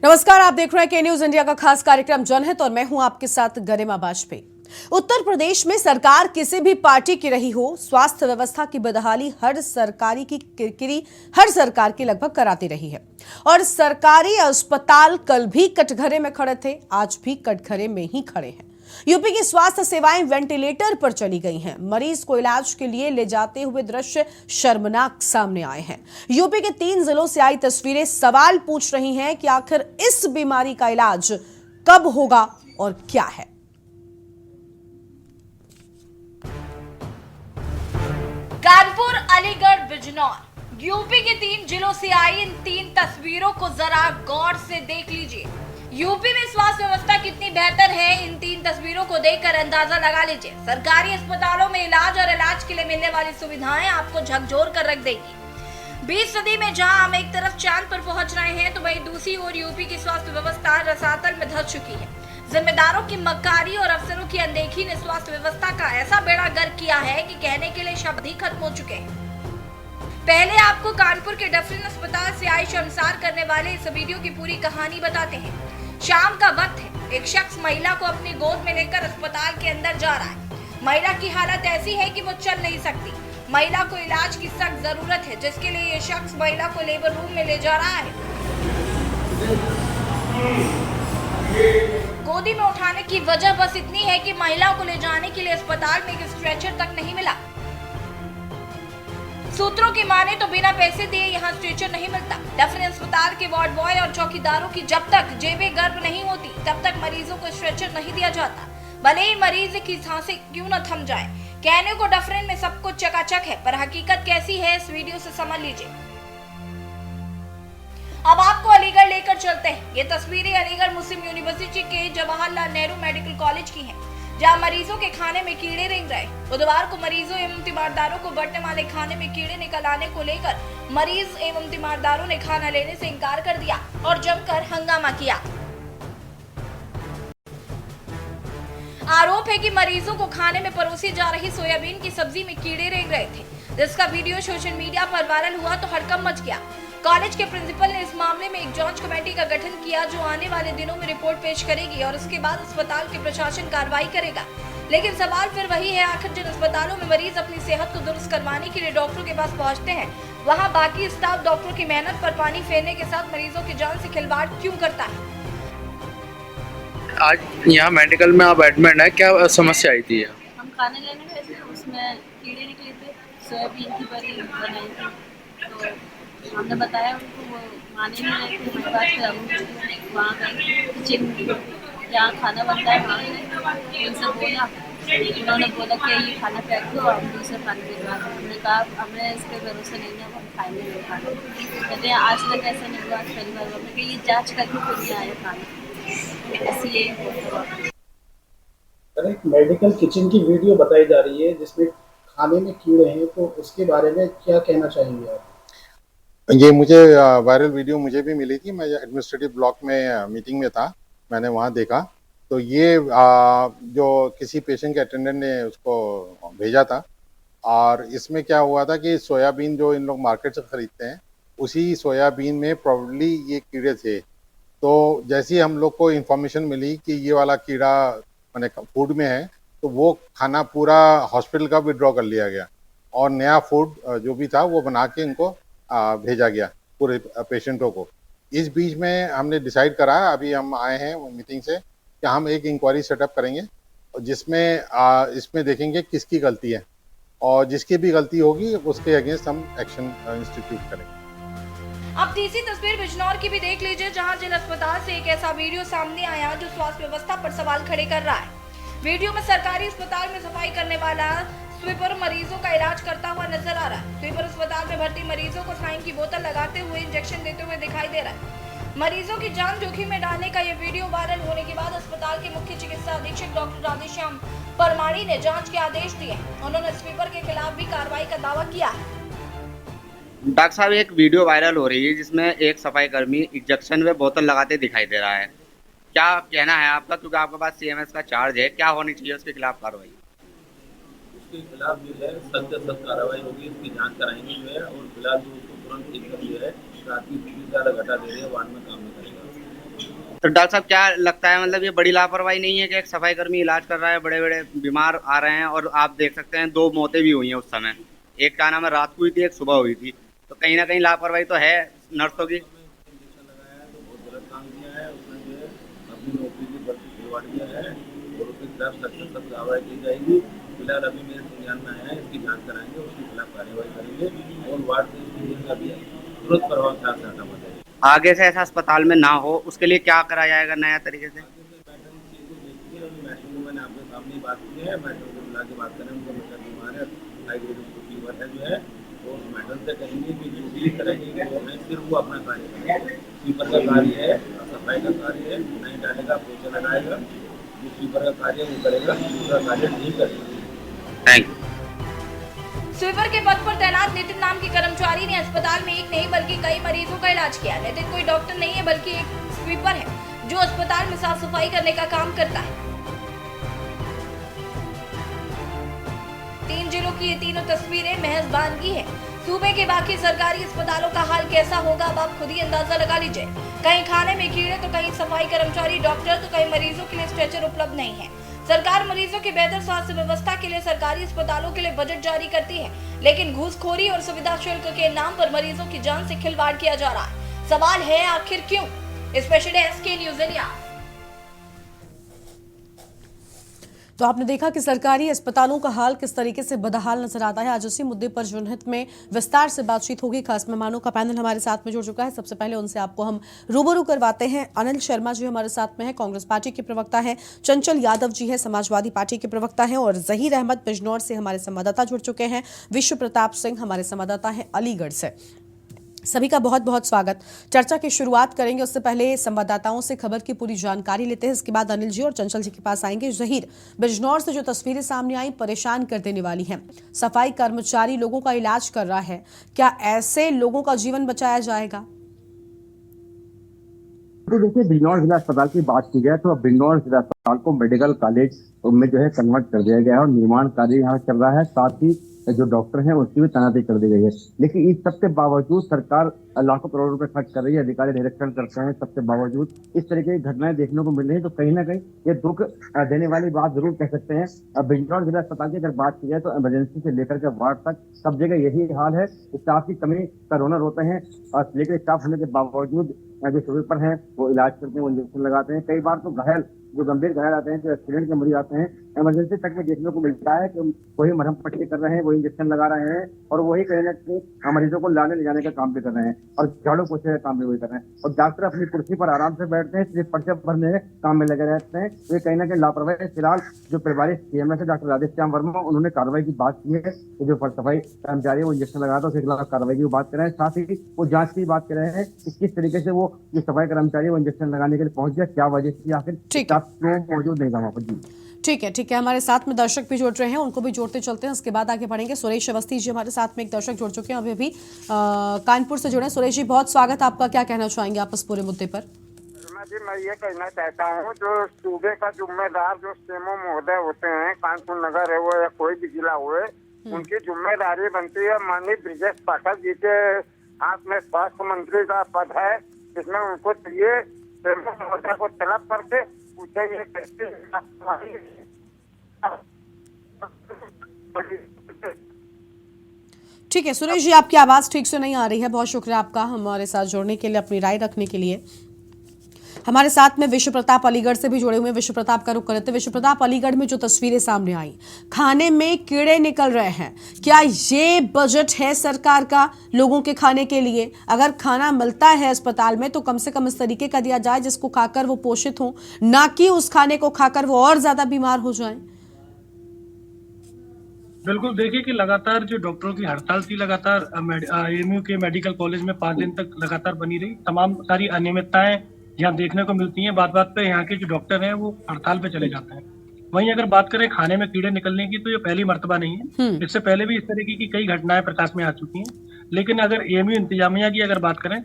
नमस्कार, आप देख रहे हैं के न्यूज इंडिया का खास कार्यक्रम जनहित और मैं हूं आपके साथ गरिमा वाजपेयी। उत्तर प्रदेश में सरकार किसी भी पार्टी की रही हो, स्वास्थ्य व्यवस्था की बदहाली हर सरकारी की किरकिरी हर सरकार की लगभग कराती रही है। और सरकारी अस्पताल कल भी कटघरे में खड़े थे, आज भी कटघरे में ही खड़े हैं। यूपी की स्वास्थ्य सेवाएं वेंटिलेटर पर चली गई हैं। मरीज को इलाज के लिए ले जाते हुए दृश्य शर्मनाक सामने आए हैं। यूपी के 3 जिलों से आई तस्वीरें सवाल पूछ रही हैं कि आखिर इस बीमारी का इलाज कब होगा और क्या है। कानपुर, अलीगढ़, बिजनौर, यूपी के 3 जिलों से आई इन 3 तस्वीरों को जरा गौर से देख लीजिए। यूपी में स्वास्थ्य व्यवस्था कितनी बेहतर है, इन 3 तस्वीरों को देखकर अंदाजा लगा लीजिए। सरकारी अस्पतालों में इलाज और इलाज के लिए मिलने वाली सुविधाएं आपको झकझोर कर रख देगी। 20 सदी में जहां हम एक तरफ चांद पर पहुंच रहे हैं, तो वहीं दूसरी ओर यूपी की स्वास्थ्य व्यवस्था रसातल में धंस चुकी है। जिम्मेदारों की मक्कारी और अफसरों की अनदेखी ने स्वास्थ्य व्यवस्था का ऐसा बेड़ा गर्क किया है कि कहने के लिए शब्द ही खत्म हो चुके हैं। पहले आपको कानपुर के डफरिन अस्पताल से आई शर्मसार करने वाले इस वीडियो की पूरी कहानी बताते हैं। शाम का वक्त है, एक शख्स महिला को अपनी गोद में लेकर अस्पताल के अंदर जा रहा है। महिला की हालत ऐसी है कि वो चल नहीं सकती। महिला को इलाज की सख्त जरूरत है, जिसके लिए ये शख्स महिला को लेबर रूम में ले जा रहा है। गोदी में उठाने की वजह बस इतनी है कि महिला को ले जाने के लिए अस्पताल में एक स्ट्रेचर तक नहीं मिला। सूत्रों की माने तो बिना पैसे दिए यहाँ स्ट्रेचर नहीं मिलता। डफरिन अस्पताल के वार्ड बॉय और चौकीदारों की जब तक जेबें गर्म नहीं होती, तब तक मरीजों को स्ट्रेचर नहीं दिया जाता, भले ही मरीज की सांसें क्यों न थम जाए। कहने को डफरिन में सब कुछ चकाचक है, पर हकीकत कैसी है इस वीडियो से समझ लीजिए। अब आपको अलीगढ़ लेकर चलते हैं। ये तस्वीरें अलीगढ़ मुस्लिम यूनिवर्सिटी के जवाहरलाल नेहरू मेडिकल कॉलेज की हैं, जहां मरीजों के खाने में कीड़े रेंग रहे। बुधवार को मरीजों एवं तीमारदारों को बढ़ने वाले खाने में कीड़े निकल आने को लेकर मरीज एवं तीमारदारों ने खाना लेने से इनकार कर दिया और जमकर हंगामा किया। आरोप है कि मरीजों को खाने में परोसी जा रही सोयाबीन की सब्जी में कीड़े रेंग रहे थे, जिसका वीडियो सोशल मीडिया पर वायरल हुआ तो हड़कंप मच गया। कॉलेज के प्रिंसिपल ने इस मामले में एक जांच कमेटी का गठन किया, जो आने वाले दिनों में रिपोर्ट पेश करेगी और उसके बाद अस्पताल के प्रशासन कार्रवाई करेगा। लेकिन सवाल फिर वही है, आखिर जिन अस्पतालों में मरीज अपनी सेहत को दुरुस्त करवाने के लिए डॉक्टरों के पास पहुंचते हैं, वहां बाकी स्टाफ डॉक्टरों की मेहनत पर पानी फेरने के साथ मरीजों की जान से खिलवाड़ क्यों करता है। आज यहाँ मेडिकल में आप एडमिट है, क्या समस्या आई थी? हम खाने लेने गए थे, उसमें कीड़े निकले थे, सोयाबीन की बड़ी बनाई थी, तो हमने बताया उनको, वो माने नहीं रहे थे। हमारे बात फिर हम वहाँ गए किचन जहाँ खाना बनता है, वहाँ गए, उनसे बोला, उन्होंने बोला कि ये खाना फेंक दो, हम दूसरे खाने भिजवा दें। हमने कहा हमें इस पर भरोसा नहीं है, हम खाएंगे नहीं खाना। कहते हैं आज तक ऐसा नहीं हुआ, पहली बार। हमने कहा ये जाँच करके फिर नहीं आया खाना, ऐसी यही होता है। एक मेडिकल किचन की वीडियो बताई जा रही है जिसमें खाने में कीड़े हैं, तो उसके बारे में क्या कहना चाहेंगे आप? ये मुझे वायरल वीडियो मुझे भी मिली थी। मैं एडमिनिस्ट्रेटिव ब्लॉक में मीटिंग में था, मैंने वहाँ देखा। तो ये जो किसी पेशेंट के अटेंडेंट ने उसको भेजा था, और इसमें क्या हुआ था कि सोयाबीन जो इन लोग मार्केट से ख़रीदते हैं, उसी सोयाबीन में प्रॉब्ली ये कीड़े थे। तो जैसे ही हम लोग को इन्फॉर्मेशन मिली कि ये वाला कीड़ा मैंने फूड में है, तो वो खाना पूरा हॉस्पिटल का विड्रॉ कर लिया गया और नया फूड जो भी था वो बना के इनको भेजा गया पूरे पेशेंटों को। इस बीच में हमने डिसाइड करा, अभी हम आए हैं मीटिंग से, कि हम एक इंक्वायरी सेटअप करेंगे जिसमें इसमें देखेंगे किसकी गलती है, और जिसकी भी गलती होगी उसके अगेंस्ट हम एक्शन इंस्टीट्यूट करेंगे। अब तीसरी तस्वीर बिजनौर की भी देख लीजिए, जहां जिला अस्पताल से एक ऐसा वीडियो सामने आया जो स्वास्थ्य व्यवस्था पर सवाल खड़े कर रहा है। वीडियो में सरकारी अस्पताल में सफाई करने वाला स्वीपर मरीजों का इलाज करता हुआ नजर आ रहा है। स्वीपर अस्पताल में भर्ती मरीजों को साइन की बोतल लगाते हुए इंजेक्शन देते हुए दिखाई दे रहा है। मरीजों की जान जोखिम में डालने का ये वीडियो वायरल होने के बाद अस्पताल के मुख्य चिकित्सा अधीक्षक डॉक्टर राधेश्याम परमाणी ने जांच के आदेश दिए। उन्होंने स्वीपर के खिलाफ भी कार्रवाई का दावा किया है। डॉक्टर साहब, एक वीडियो वायरल हो रही है जिसमें एक सफाई कर्मी इंजेक्शन में बोतल लगाते दिखाई दे रहा है, क्या कहना है आपका? क्योंकि आपके पास सीएमएस का चार्ज है, क्या होनी चाहिए उसके खिलाफ कार्रवाई? उसके खिलाफ जो है सख्त से सख्त कार्रवाई होगी, उसकी जांच कराएंगे जो है, और फिलहाल जो उसको तुरंत एकदम जो है रात की 20 ज़्यादा घटा दे रहे हैं, वार्ड में काम नहीं करेगा। तो डॉक्टर साहब क्या लगता है, मतलब ये बड़ी लापरवाही नहीं है कि एक सफाई कर्मी इलाज कर रहा है, बड़े बड़े बीमार आ रहे हैं और आप देख सकते हैं 2 मौतें भी हुई हैं उस समय। एक का नाम है रात को हुई थी, एक सुबह हुई थी, तो कहीं ना कहीं लापरवाही तो है नर्सों की। इंजेक्शन लगाया है तो बहुत गलत काम किया है, उसने जो है अपनी नौकरी की भर्ती खिलवाड़ दिया है और उसके खिलाफ सख्त सख्त कार्रवाई की जाएगी। फिलहाल अभी मेरे संज्ञान में आया है, इसकी जाँच कराएंगे, उसके खिलाफ कार्रवाई करेंगे और वार्ड से इसकी जिंदा भी है तुरंत प्रभाव से हटाना जाएगा। आगे से ऐसा अस्पताल में ना हो उसके लिए क्या करा जाएगा नया तरीके से? मैडम को मैंने आपके सामने ही बात की है, मैडम को बुला के बात करें, उनको बेटा बीमार है, हाई ग्रेड फीवर है जो है, तो मैडम से कहेंगे कि जो भी करेंगे वो है सिर्फ वो अपना कार्य करेंगे। स्वीपर का कार्य है, सफाई का कार्य है, नहीं डालेगा पोछा लगाएगा, जो स्वीपर का कार्य वो करेगा, दूसरा कार्य नहीं करेगा। Thank you. स्वीपर के पद पर तैनात नितिन नाम के कर्मचारी ने अस्पताल में एक नहीं बल्कि कई मरीजों का इलाज किया। नितिन कोई डॉक्टर नहीं है बल्कि एक स्वीपर है जो अस्पताल में साफ सफाई करने का काम करता है। 3 जिलों की ये तीनों तस्वीरें महज बानगी है। सूबे के बाकी सरकारी अस्पतालों का हाल कैसा होगा अब आप खुद ही अंदाजा लगा लीजिए। कहीं खाने में कीड़े तो कहीं सफाई कर्मचारी, डॉक्टर तो कहीं मरीजों के लिए स्ट्रेचर उपलब्ध नहीं है। सरकार मरीजों की बेहतर स्वास्थ्य व्यवस्था के लिए सरकारी अस्पतालों के लिए बजट जारी करती है, लेकिन घूसखोरी और सुविधा शुल्क के नाम पर मरीजों की जान से खिलवाड़ किया जा रहा है। सवाल है आखिर क्यों? स्पेशल डेस्क के न्यूज़ इंडिया। तो आपने देखा कि सरकारी अस्पतालों का हाल किस तरीके से बदहाल नजर आता है। आज उसी मुद्दे पर जनहित में विस्तार से बातचीत होगी। खास मेहमानों का पैनल हमारे साथ में जुड़ चुका है। सबसे पहले उनसे आपको हम रूबरू करवाते हैं। अनिल शर्मा जी हमारे साथ में है, कांग्रेस पार्टी के प्रवक्ता हैं। चंचल यादव जी है, समाजवादी पार्टी के प्रवक्ता हैं। और जहीर अहमद बिजनौर से हमारे संवाददाता जुड़ चुके हैं। विश्व प्रताप सिंह हमारे संवाददाता हैं अलीगढ़ से। सभी का बहुत बहुत स्वागत। चर्चा की शुरुआत करेंगे, उससे पहले संवाददाताओं से खबर की पूरी जानकारी लेते हैं। इसके बाद अनिल जी और चंचल जी के पास आएंगे। जहीर, बिजनौर से जो तस्वीरें सामने आई परेशान कर देने वाली हैं। सफाई कर्मचारी लोगों का इलाज कर रहा है, क्या ऐसे लोगों का जीवन बचाया जाएगा? तो देखिए, बिजनौर जिला अस्पताल की बात की जाए तो अब बिजनौर जिला अस्पताल को मेडिकल कॉलेज में जो है कन्वर्ट कर दिया गया है और निर्माण कार्य यहाँ चल रहा है। साथ ही जो डॉक्टर हैं उसकी भी तैनाती कर दी गई है। लेकिन इस सबके बावजूद सरकार लाखों करोड़ रुपए खर्च कर रही है, अधिकारी निरीक्षण करते हैं, सबके बावजूद इस तरह की घटनाएं देखने को मिल रही है। तो कहीं ना कहीं ये दुख देने वाली बात जरूर कह सकते हैं। अब बिजनौर जिला अस्पताल की अगर बात की जाए तो इमरजेंसी से लेकर के वार्ड तक सब जगह यही हाल है। स्टाफ की कमी का रोना रोते हैं और लेकिन स्टाफ होने के बावजूद जो स्वीपर हैं वो इलाज करते हैं, वो इंजेक्शन लगाते हैं। कई बार तो घायल जो गंभीर घायल आते हैं, जो एक्सीडेंट के मरीज आते हैं, इमरजेंसी तक में देखने को मिलता है कि वही मरहम पट्टी कर रहे हैं, वही इंजेक्शन लगा रहे हैं और वही कहीं ना कहीं मरीजों को लाने ले जाने का काम भी कर रहे हैं और झाड़ू पोछे का काम भी वही कर रहे हैं। और डॉक्टर अपनी कुर्सी पर आराम से बैठते हैं, सिर्फ पर्चे भरने के काम में लगे रहते हैं। तो ये कहीं ना कहीं लापरवाही। फिलहाल जो प्रभारी सीएमएस डॉक्टर राधेश्याम वर्मा, उन्होंने कार्रवाई की बात की है कि जो सफाई कर्मचारी वो इंजेक्शन लगाता है उसके खिलाफ कार्रवाई की बात कर रहे हैं। साथ ही वो जांच की बात कर रहे हैं कि किस तरीके से वो जो सफाई कर्मचारी वो इंजेक्शन लगाने के लिए पहुंच गया, क्या वजह थी, आखिर मौजूद नहीं था वहां पर। जी ठीक है। हमारे साथ में दर्शक भी जुड़ रहे हैं, उनको भी जोड़ते चलते हैं, उसके बाद आगे बढ़ेंगे। सुरेश अवस्थी जी हमारे साथ में एक दर्शक जुड़ चुके हैं, अभी कानपुर से जुड़े। सुरेश जी बहुत स्वागत, आपका क्या कहना चाहेंगे आप इस पूरे मुद्दे पर? जी मैं ये कहना चाहता हूँ, जो सूबे का जिम्मेदार जो सीएमओ महोदय होते हैं, कानपुर नगर है वो या कोई भी जिला हुए, उनकी जिम्मेदारी बनती है। माननीय ब्रिजेश पाठक जी के हाथ में स्वास्थ्य मंत्री का पद है, इसमें उनको चाहिए सीएमओ महोदय को तलब करके पूछे ये ठीक है। सुरेश जी आपकी आवाज ठीक से नहीं आ रही है। बहुत शुक्रिया आपका हमारे साथ जुड़ने के लिए, अपनी राय रखने के लिए। हमारे साथ में विश्व प्रताप अलीगढ़ से भी जुड़े हुए। विश्व प्रताप का रुख करते। विश्व प्रताप, अलीगढ़ में जो तस्वीरें सामने आई, खाने में कीड़े निकल रहे हैं, क्या ये बजट है सरकार का लोगों के खाने के लिए? अगर खाना मिलता है अस्पताल में तो कम से कम इस तरीके का दिया जाए जिसको खाकर वो पोषित हो, ना कि उस खाने को खाकर वो और ज्यादा बीमार हो जाए। बिल्कुल, देखिए कि लगातार जो डॉक्टरों की हड़ताल थी, लगातार एएमयू के मेडिकल कॉलेज में 5 दिन तक लगातार बनी रही। तमाम सारी अनियमितताएं यहाँ देखने को मिलती हैं। बात बात पे यहाँ के जो डॉक्टर हैं वो हड़ताल पे चले जाते हैं। वहीं अगर बात करें खाने में कीड़े निकलने की, तो ये पहली मर्तबा नहीं है। इससे पहले भी इस तरीके की कई घटनाएं प्रकाश में आ चुकी हैं। लेकिन अगर एएमयू इंतजामिया की अगर बात करें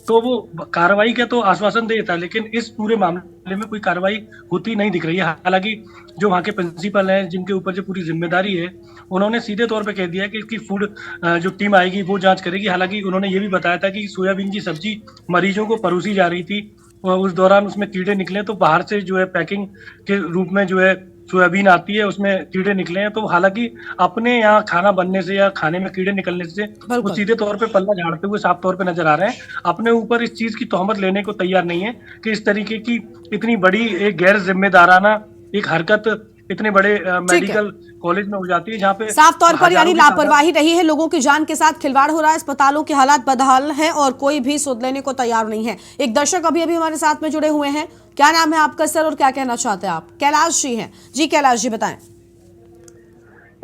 तो वो कार्रवाई का तो आश्वासन देता है, लेकिन इस पूरे मामले में कोई कार्रवाई होती नहीं दिख रही है। हालांकि जो वहाँ के प्रिंसिपल हैं, जिनके ऊपर जो पूरी जिम्मेदारी है, उन्होंने सीधे तौर पे कह दिया कि इसकी फूड जो टीम आएगी वो जांच करेगी। हालांकि उन्होंने ये भी बताया था कि सोयाबीन की सब्जी मरीजों को परोसी जा रही थी, उस दौरान उसमें कीड़े निकले, तो बाहर से जो है पैकिंग के रूप में जो है सोयाबीन आती है, उसमें कीड़े निकले हैं। तो हालांकि अपने यहाँ खाना बनने से या खाने में कीड़े निकलने से वो बिल्कुल। सीधे तौर पे पल्ला झाड़ते हुए साफ तौर पे नजर आ रहे हैं। अपने ऊपर इस चीज की तोहमत लेने को तैयार नहीं है कि इस तरीके की इतनी बड़ी एक गैर जिम्मेदाराना एक हरकत इतने बड़े मेडिकल कॉलेज में हो जाती है, जहाँ पे साफ तौर पर यानी हजारों की तादाद- लापरवाही रही है, लोगों की जान के साथ खिलवाड़ हो रहा है, अस्पतालों के हालात बदहाल हैं और कोई भी सुध लेने को तैयार नहीं है। एक दर्शक अभी अभी हमारे साथ में जुड़े हुए हैं। क्या नाम है आपका सर और क्या कहना चाहते हैं आप? कैलाश जी हैं जी। कैलाश जी बताएं।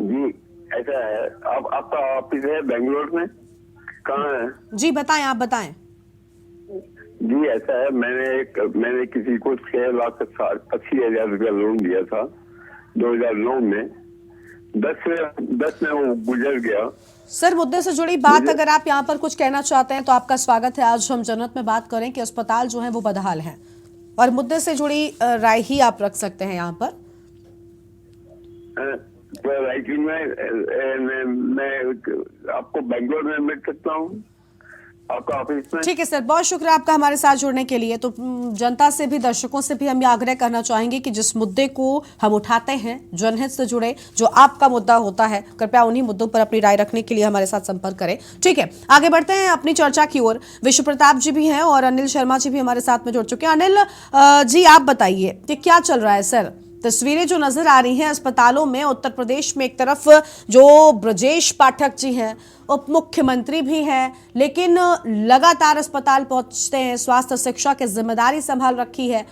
जी ऐसा है, आपका ऑफिस है बेंगलोर में, कहाँ है? जी बताएं, आप बताएं। जी ऐसा है, मैंने किसी को 6,80,000 रुपया लोन दिया था 2009 में। 10 में वो गुजर गया। सर मुद्दे से जुड़ी बात अगर आप यहाँ पर कुछ कहना चाहते हैं तो आपका स्वागत है। आज हम जनत में बात करें कि अस्पताल जो है वो बदहाल है और मुद्दे से जुड़ी राय ही आप रख सकते हैं यहाँ पर। राइटिंग में मैं आपको बेंगलोर में मिल सकता हूँ आपका ऑफिस में? ठीक है सर, बहुत शुक्रिया आपका हमारे साथ जुड़ने के लिए। तो जनता से भी, दर्शकों से भी हम ये आग्रह करना चाहेंगे कि जिस मुद्दे को हम उठाते हैं जनहित से जुड़े, जो आपका मुद्दा होता है, कृपया उन्हीं मुद्दों पर अपनी राय रखने के लिए हमारे साथ संपर्क करें। ठीक है, आगे बढ़ते हैं अपनी चर्चा की ओर। विश्व प्रताप जी भी हैं और अनिल शर्मा जी भी हमारे साथ में जुड़ चुके हैं। अनिल जी आप बताइए कि क्या चल रहा है सर? तस्वीरें जो नजर आ रही हैं अस्पतालों में, उत्तर प्रदेश में एक तरफ जो ब्रजेश पाठक जी हैं, उप मुख्यमंत्री भी हैं, लेकिन लगातार अस्पताल पहुंचते हैं, स्वास्थ्य शिक्षा की जिम्मेदारी संभाल रखी है,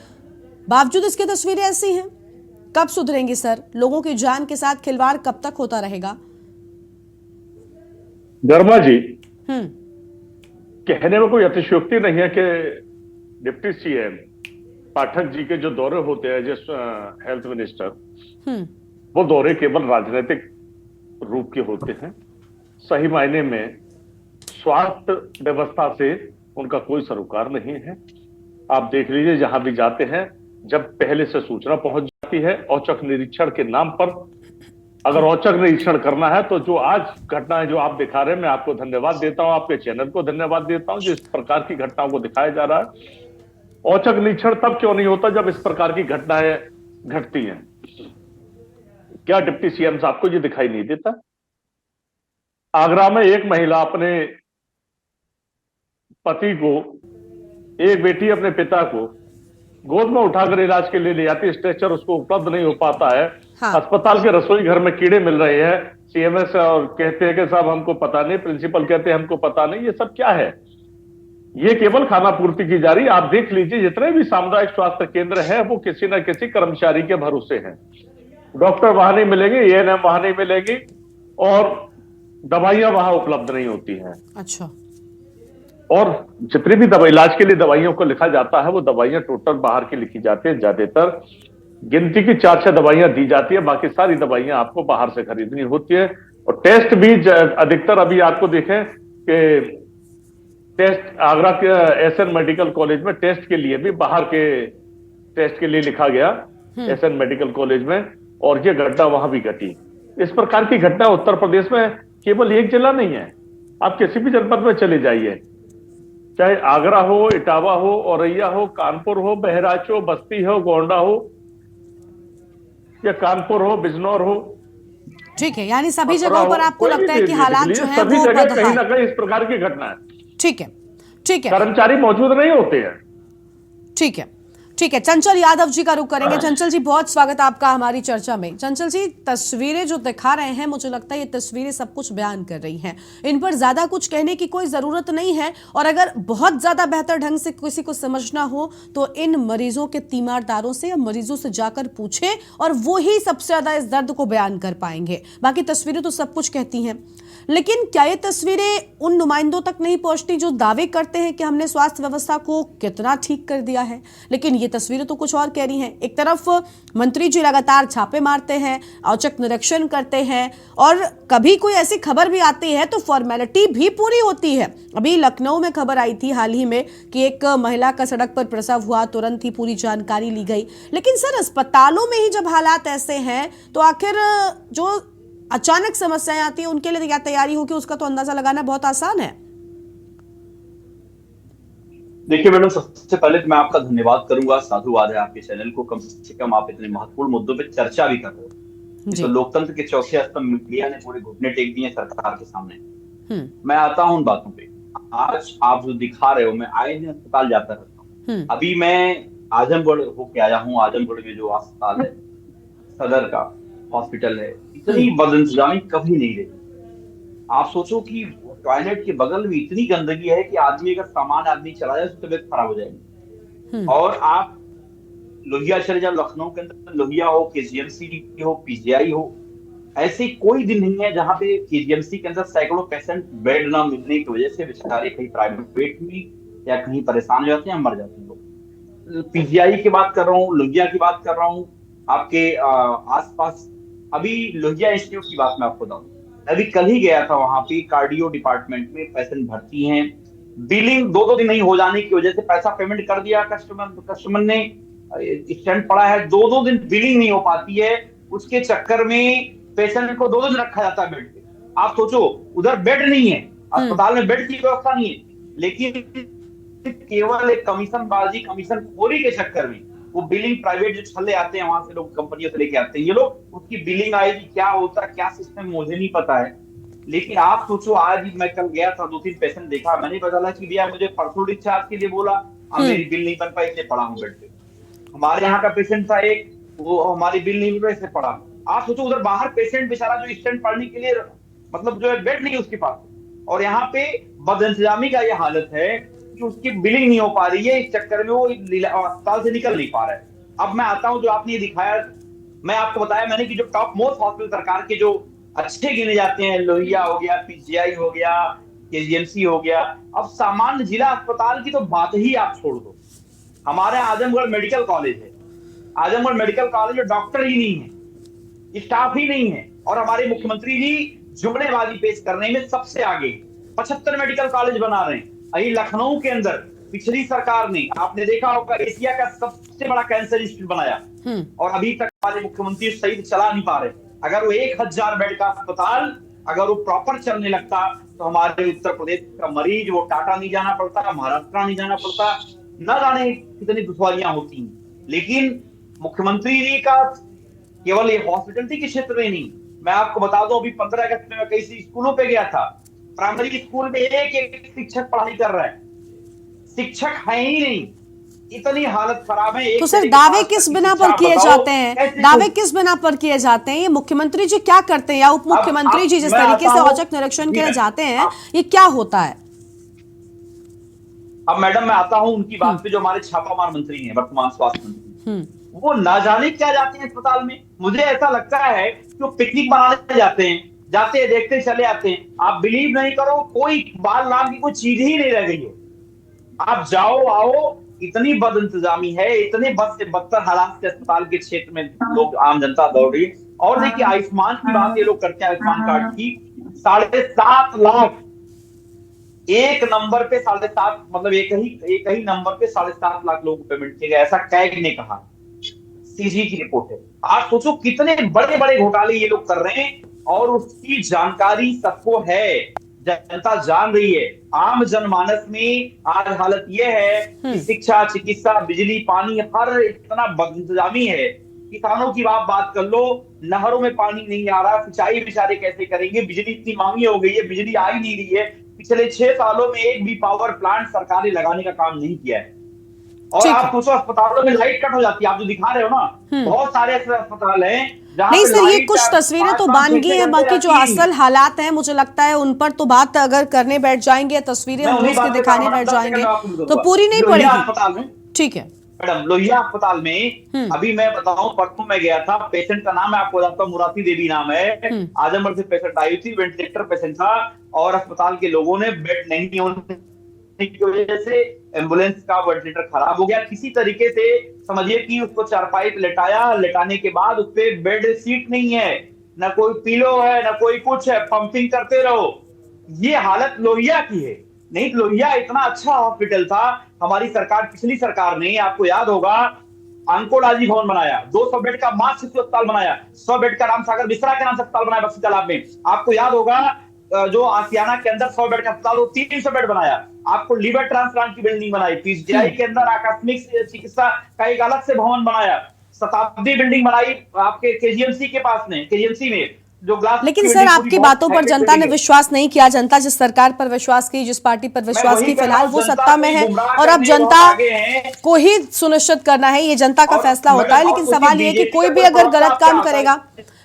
बावजूद इसकी तस्वीरें ऐसी हैं। कब सुधरेंगी सर? लोगों की जान के साथ खिलवाड़ कब तक होता रहेगा? धर्मा जी, कहने में कोई अतिशयोक्ति नहीं है कि डिप्टी सीएम पाठक जी के जो दौरे होते हैं जिस हेल्थ मिनिस्टर, वो दौरे केवल राजनीतिक रूप के होते हैं। सही मायने में स्वास्थ्य व्यवस्था से उनका कोई सरोकार नहीं है। आप देख लीजिए, जहां भी जाते हैं, जब पहले से सूचना पहुंच जाती है औचक निरीक्षण के नाम पर, अगर औचक निरीक्षण करना है तो जो आज घटनाएं जो आप दिखा रहे हैं, मैं आपको धन्यवाद देता हूं, आपके चैनल को धन्यवाद देता हूं जो इस प्रकार की घटनाओं को दिखाया जा रहा है। औचक निरीक्षण तब क्यों नहीं होता जब इस प्रकार की घटनाएं घटती हैं? क्या डिप्टी सीएम साहब को ये दिखाई नहीं देता? आगरा में एक महिला अपने पति को, एक बेटी अपने पिता को गोद में उठाकर इलाज के लिए ले जाती है, स्ट्रेचर उसको उपलब्ध नहीं हो पाता है। हाँ। अस्पताल के रसोई घर में कीड़े मिल रहे हैं, सीएमएस और कहते हैं कि साहब हमको पता नहीं, प्रिंसिपल कहते हैं हमको पता नहीं। ये सब क्या है? ये केवल खाना पूर्ति की जा रही। आप देख लीजिए, जितने भी सामुदायिक स्वास्थ्य केंद्र है वो किसी न किसी कर्मचारी के भरोसे हैं। डॉक्टर वहां नहीं मिलेंगे, एएनएम वहां नहीं मिलेगी और दवाइयां वहां उपलब्ध नहीं होती हैं। अच्छा। और जितनी भी दवाई, इलाज के लिए दवाइयों को लिखा जाता है, वो दवाइयां टोटल बाहर की लिखी जाती है। ज्यादातर गिनती की 4-6 दवाइयां दी जाती है, बाकी सारी दवाइयां आपको बाहर से खरीदनी होती है। और टेस्ट भी अधिकतर, अभी आपको देखें कि टेस्ट आगरा के एसएन मेडिकल कॉलेज में टेस्ट के लिए भी बाहर के टेस्ट के लिए लिखा गया एसएन मेडिकल कॉलेज में, और ये घटना वहां भी घटी। इस प्रकार की घटना उत्तर प्रदेश में केवल एक जिला नहीं है, आप किसी भी जनपद में चले जाइए, चाहे आगरा हो, इटावा हो, औरैया हो, कानपुर हो, बहराइच हो, बस्ती हो, गोंडा हो, या कानपुर हो, बिजनौर हो। ठीक है, यानी सभी जगहों पर आपको लगता है कि हालात जो है सभी वो जगह कहीं ना बदहाल। कहीं इस प्रकार की घटना है। ठीक है, ठीक है, कर्मचारी मौजूद नहीं होते हैं। ठीक है, ठीक है। चंचल यादव जी का रुख करेंगे। चंचल जी, बहुत स्वागत आपका हमारी चर्चा में। चंचल जी, तस्वीरें जो दिखा रहे हैं, मुझे लगता है ये तस्वीरें सब कुछ बयान कर रही हैं, इन पर ज्यादा कुछ कहने की कोई जरूरत नहीं है। और अगर बहुत ज्यादा बेहतर ढंग से किसी को समझना हो तो इन मरीजों के तीमारदारों से या मरीजों से जाकर पूछे, और वो ही सबसे ज्यादा इस दर्द को बयान कर पाएंगे। बाकी तस्वीरें तो सब कुछ कहती हैं, लेकिन क्या ये तस्वीरें उन नुमाइंदों तक नहीं पहुंचती जो दावे करते हैं कि हमने स्वास्थ्य व्यवस्था को कितना ठीक कर दिया है? लेकिन ये तस्वीरें तो कुछ और कह रही हैं। एक तरफ मंत्री जी लगातार छापे मारते हैं, औचक निरीक्षण करते हैं, और कभी कोई ऐसी खबर भी आती है तो फॉर्मेलिटी भी पूरी होती है। अभी लखनऊ में खबर आई थी हाल ही में कि एक महिला का सड़क पर प्रसव हुआ, तुरंत ही पूरी जानकारी ली गई। लेकिन सर, अस्पतालों में ही जब हालात ऐसे हैं तो आखिर जो अचानक समस्याएं आती है उनके लिए क्या तैयारी होगी, उसका तो अंदाजा लगाना बहुत आसान है। देखिए मैडम, सबसे पहले तो मैं आपका धन्यवाद करूंगा, साधुवाद है आपके चैनल को, कम से कम आप इतने महत्वपूर्ण मुद्दों पे चर्चा भी कर रहे हो। जी। तो लोकतंत्र के चौथे स्तंभ मीडिया ने पूरे घुटने टेक दिए सरकार के सामने। मैं आता हूं उन बातों पे। आज आप जो दिखा रहे हो, मैं आए दिन अस्पताल जाता रहता हूँ। अभी मैं आजमगढ़ होके आया हूँ। आजमगढ़ में जो अस्पताल है, सदर का हॉस्पिटल है, इतनी बदइंतजामी कभी नहीं रही। आप सोचो कि टॉयलेट के बगल में इतनी गंदगी है कि आदमी, अगर सामान्य आदमी चला जाए तो तबीयत खराब हो जाएगी। और आप लोहिया चले जाओ, लखनऊ के अंदर लोहिया हो, केजीएमसी हो, पीजीआई हो, ऐसे कोई दिन नहीं है जहां पे केजीएमसी के अंदर सैकड़ों पेशेंट बेड ना मिलने की वजह से बेचारे कहीं प्राइवेट में या कहीं परेशान हो जाते हैं, मर जाते हैं लोग। पीजीआई की बात कर रहा हूँ, लोहिया की बात कर रहा हूँ, आपके आसपास अभी लोहिया इंस्टीट्यूट की बात मैं आपको बताऊं। अभी कल ही गया था वहां पे, कार्डियो डिपार्टमेंट में पेशेंट भर्ती हैं। बिलिंग 2-2 दिन नहीं हो जाने की वजह से पैसा पेमेंट कर दिया कस्टमर ने, स्टैंड पड़ा है, 2-2 दिन बिलिंग नहीं हो पाती है। उसके चक्कर में पेशेंट को 2-2 दिन रखा जाता है बेड पे। आप सोचो, उधर बेड नहीं है, अस्पताल में बेड की व्यवस्था नहीं है, लेकिन केवल एक कमीशनबाजी, कमीशन खोरी के चक्कर में वो बिलिंग, प्राइवेट जो छल्ले आते हैं वहां से लोग कंपनियों से लेके आते हैं, ये लोग उसकी बिलिंग आएगी, क्या होता है क्या सिस्टम मुझे नहीं पता है। लेकिन आप सोचो, आज मैं कल गया था, 2-3 पेशेंट देखा, मैंने बताया कि भैया मुझे परसों डिस्चार्ज के लिए बोला, अब मेरी बिल नहीं बन पाई, इसलिए पड़ा हूँ बेड पे। हमारे यहाँ का पेशेंट था एक, वो हमारी बिल नहीं बन पाई, इसलिए पड़ा। आप सोचो, उधर बाहर पेशेंट बेचारा जो स्टैंड पढ़ने के लिए, मतलब जो है बेड नहीं है उसके पास, और यहाँ पे बदइंतजामी का ये हालत है कि उसकी बिलिंग नहीं हो पा रही है, इस चक्कर में वो अस्पताल से निकल नहीं पा रहा है। अब मैं आता हूँ, जो आपने ये दिखाया, मैं आपको बताया मैंने कि जो टॉप मोस्ट हॉस्पिटल सरकार के जो अच्छे गिने जाते हैं, लोहिया हो गया, पीजीआई हो गया, केजीएमसी हो गया, अब सामान्य जिला अस्पताल की तो बात ही आप छोड़ दो। हमारे आजमगढ़ मेडिकल कॉलेज है, आजमगढ़ मेडिकल कॉलेज में डॉक्टर ही नहीं है, स्टाफ ही नहीं है, और हमारे मुख्यमंत्री जी जुमलेबाजी पेश करने में सबसे आगे, 75 मेडिकल कॉलेज बना रहे हैं। अभी लखनऊ के अंदर पिछली सरकार ने, आपने देखा होगा, एशिया का सबसे बड़ा कैंसर इंस्टीट्यूट बनाया, और अभी तक हमारे मुख्यमंत्री सही चला नहीं पा रहे। अगर वो 1000 बेड का अस्पताल अगर वो प्रॉपर चलने लगता तो हमारे उत्तर प्रदेश का मरीज, वो टाटा नहीं जाना पड़ता, महाराष्ट्र नहीं जाना पड़ता, न जाने कितनी दुश्वारियां होती। लेकिन मुख्यमंत्री जी का केवल ये हॉस्पिटलिटी के क्षेत्र में नहीं, मैं आपको बता दूं, अभी 15 अगस्त में मैं कई स्कूलों पे गया था, प्राइमरी स्कूल में एक शिक्षक पढ़ाई कर रहा है, शिक्षक है ही नहीं, इतनी हालत खराब है। तो सर, दावे किस बिना पर किए जाते हैं? दावे किस बिना पर किए जाते हैं? ये मुख्यमंत्री जी क्या करते हैं, या उप मुख्यमंत्री जी जिस तरीके से औचक निरीक्षण के लिए जाते हैं, ये क्या होता है? अब मैडम मैं आता हूं उनकी बात पे, जो हमारे छापामार मंत्री हैं, वर्तमान स्वास्थ्य मंत्री, वो ना जाने क्या जाते हैं अस्पताल में। मुझे ऐसा लगता है कि वो पिकनिक मनाने जाते हैं, जाते हैं, देखते चले आते हैं। आप बिलीव नहीं करो, कोई बाल नाम की कोई चीज ही नहीं रह गई है। आप जाओ आओ, इतनी बदइंतजामी है, इतने बद से बदतर हालात से अस्पताल के क्षेत्र में लोग, आम जनता दौड़ रही है। और देखिए, आयुष्मान की बात ये लोग करते हैं, आयुष्मान कार्ड की 7.5 लाख एक नंबर पे, 7.5, मतलब एक ही नंबर पे 7.5 लाख लोगों को पेमेंट किया गया, ऐसा कैग ने कहा, सीजी की रिपोर्ट है। आप सोचो कितने बड़े बड़े घोटाले ये लोग कर रहे हैं, और उसकी जानकारी सबको है, जनता जान रही है। आम जनमानस में आज हालत यह है कि शिक्षा, चिकित्सा, बिजली, पानी, हर इतना बदइंतजामी है। किसानों की आप बात कर लो, नहरों में पानी नहीं आ रहा, सिंचाई बेचारे कैसे करेंगे, बिजली इतनी महंगी हो गई है, बिजली आ ही नहीं रही है। पिछले 6 सालों में एक भी पावर प्लांट सरकार ने लगाने का काम नहीं किया है। और आप सोचो, अस्पतालों में लाइट कट हो जाती है, आप जो दिखा रहे हो ना, बहुत सारे ऐसे अस्पताल हैं। नहीं सर, ये कुछ तस्वीरें तो बानगी हैं, बाकी जो असल हालात हैं, मुझे लगता है उन पर तो बात अगर करने बैठ जाएंगे, तस्वीरें हम उसके दिखाने बैठ जाएंगे तो पूरी नहीं पड़ेगी। ठीक है मैडम, लोहिया अस्पताल में अभी मैं बताऊं, परसों मैं गया था, पेशेंट का नाम मैं आपको बताता हूं, मुराती देवी नाम है, आजमगढ़ से पेशेंट आई थी, वेंटिलेटर पेशेंट था, और अस्पताल के लोगों ने बेड नहीं होने की वजह से एम्बुलेंस का वेंटिलेटर खराब हो गया। किसी तरीके से समझिए कि उसको चारपाई पे लेटाया, लेटाने के बाद उस पे बेड सीट नहीं है, न कोई पिलो है, न कोई कुछ है, पंपिंग करते रहो। ये हालत लोहिया की है। नहीं, लोहिया इतना अच्छा हॉस्पिटल था, हमारी सरकार, पिछली सरकार ने, आपको याद होगा, ऑन्कोलॉजी भवन बनाया, 200 बेड का मां शिशु अस्पताल बनाया, 100 बेड का राम सागर मिश्रा के नाम से अस्पताल बनाया बक्सी तालाब में। आपको याद होगा जो आसियाना के अंदर 100 बेड का अस्पताल, वो 300 बेड बनाया। आपको लीवर ट्रांसप्लांट की बिल्डिंग बनाई। पीजीआई के अंदर आकस्मिक चिकित्सा का एक अलग से भवन बनाया। शताब्दी बिल्डिंग बनाई आपके केजीएमसी के पास में, केजीएमसी में जो ग्लास। लेकिन सर, आपकी बातों पर जनता ने विश्वास नहीं किया। जनता जिस सरकार पर विश्वास की, जिस पार्टी पर विश्वास की, फिलहाल वो सत्ता में है और अब जनता को ही सुनिश्चित करना है, ये जनता का फैसला होता है। लेकिन सवाल ये कि कोई भी अगर गलत काम करेगा,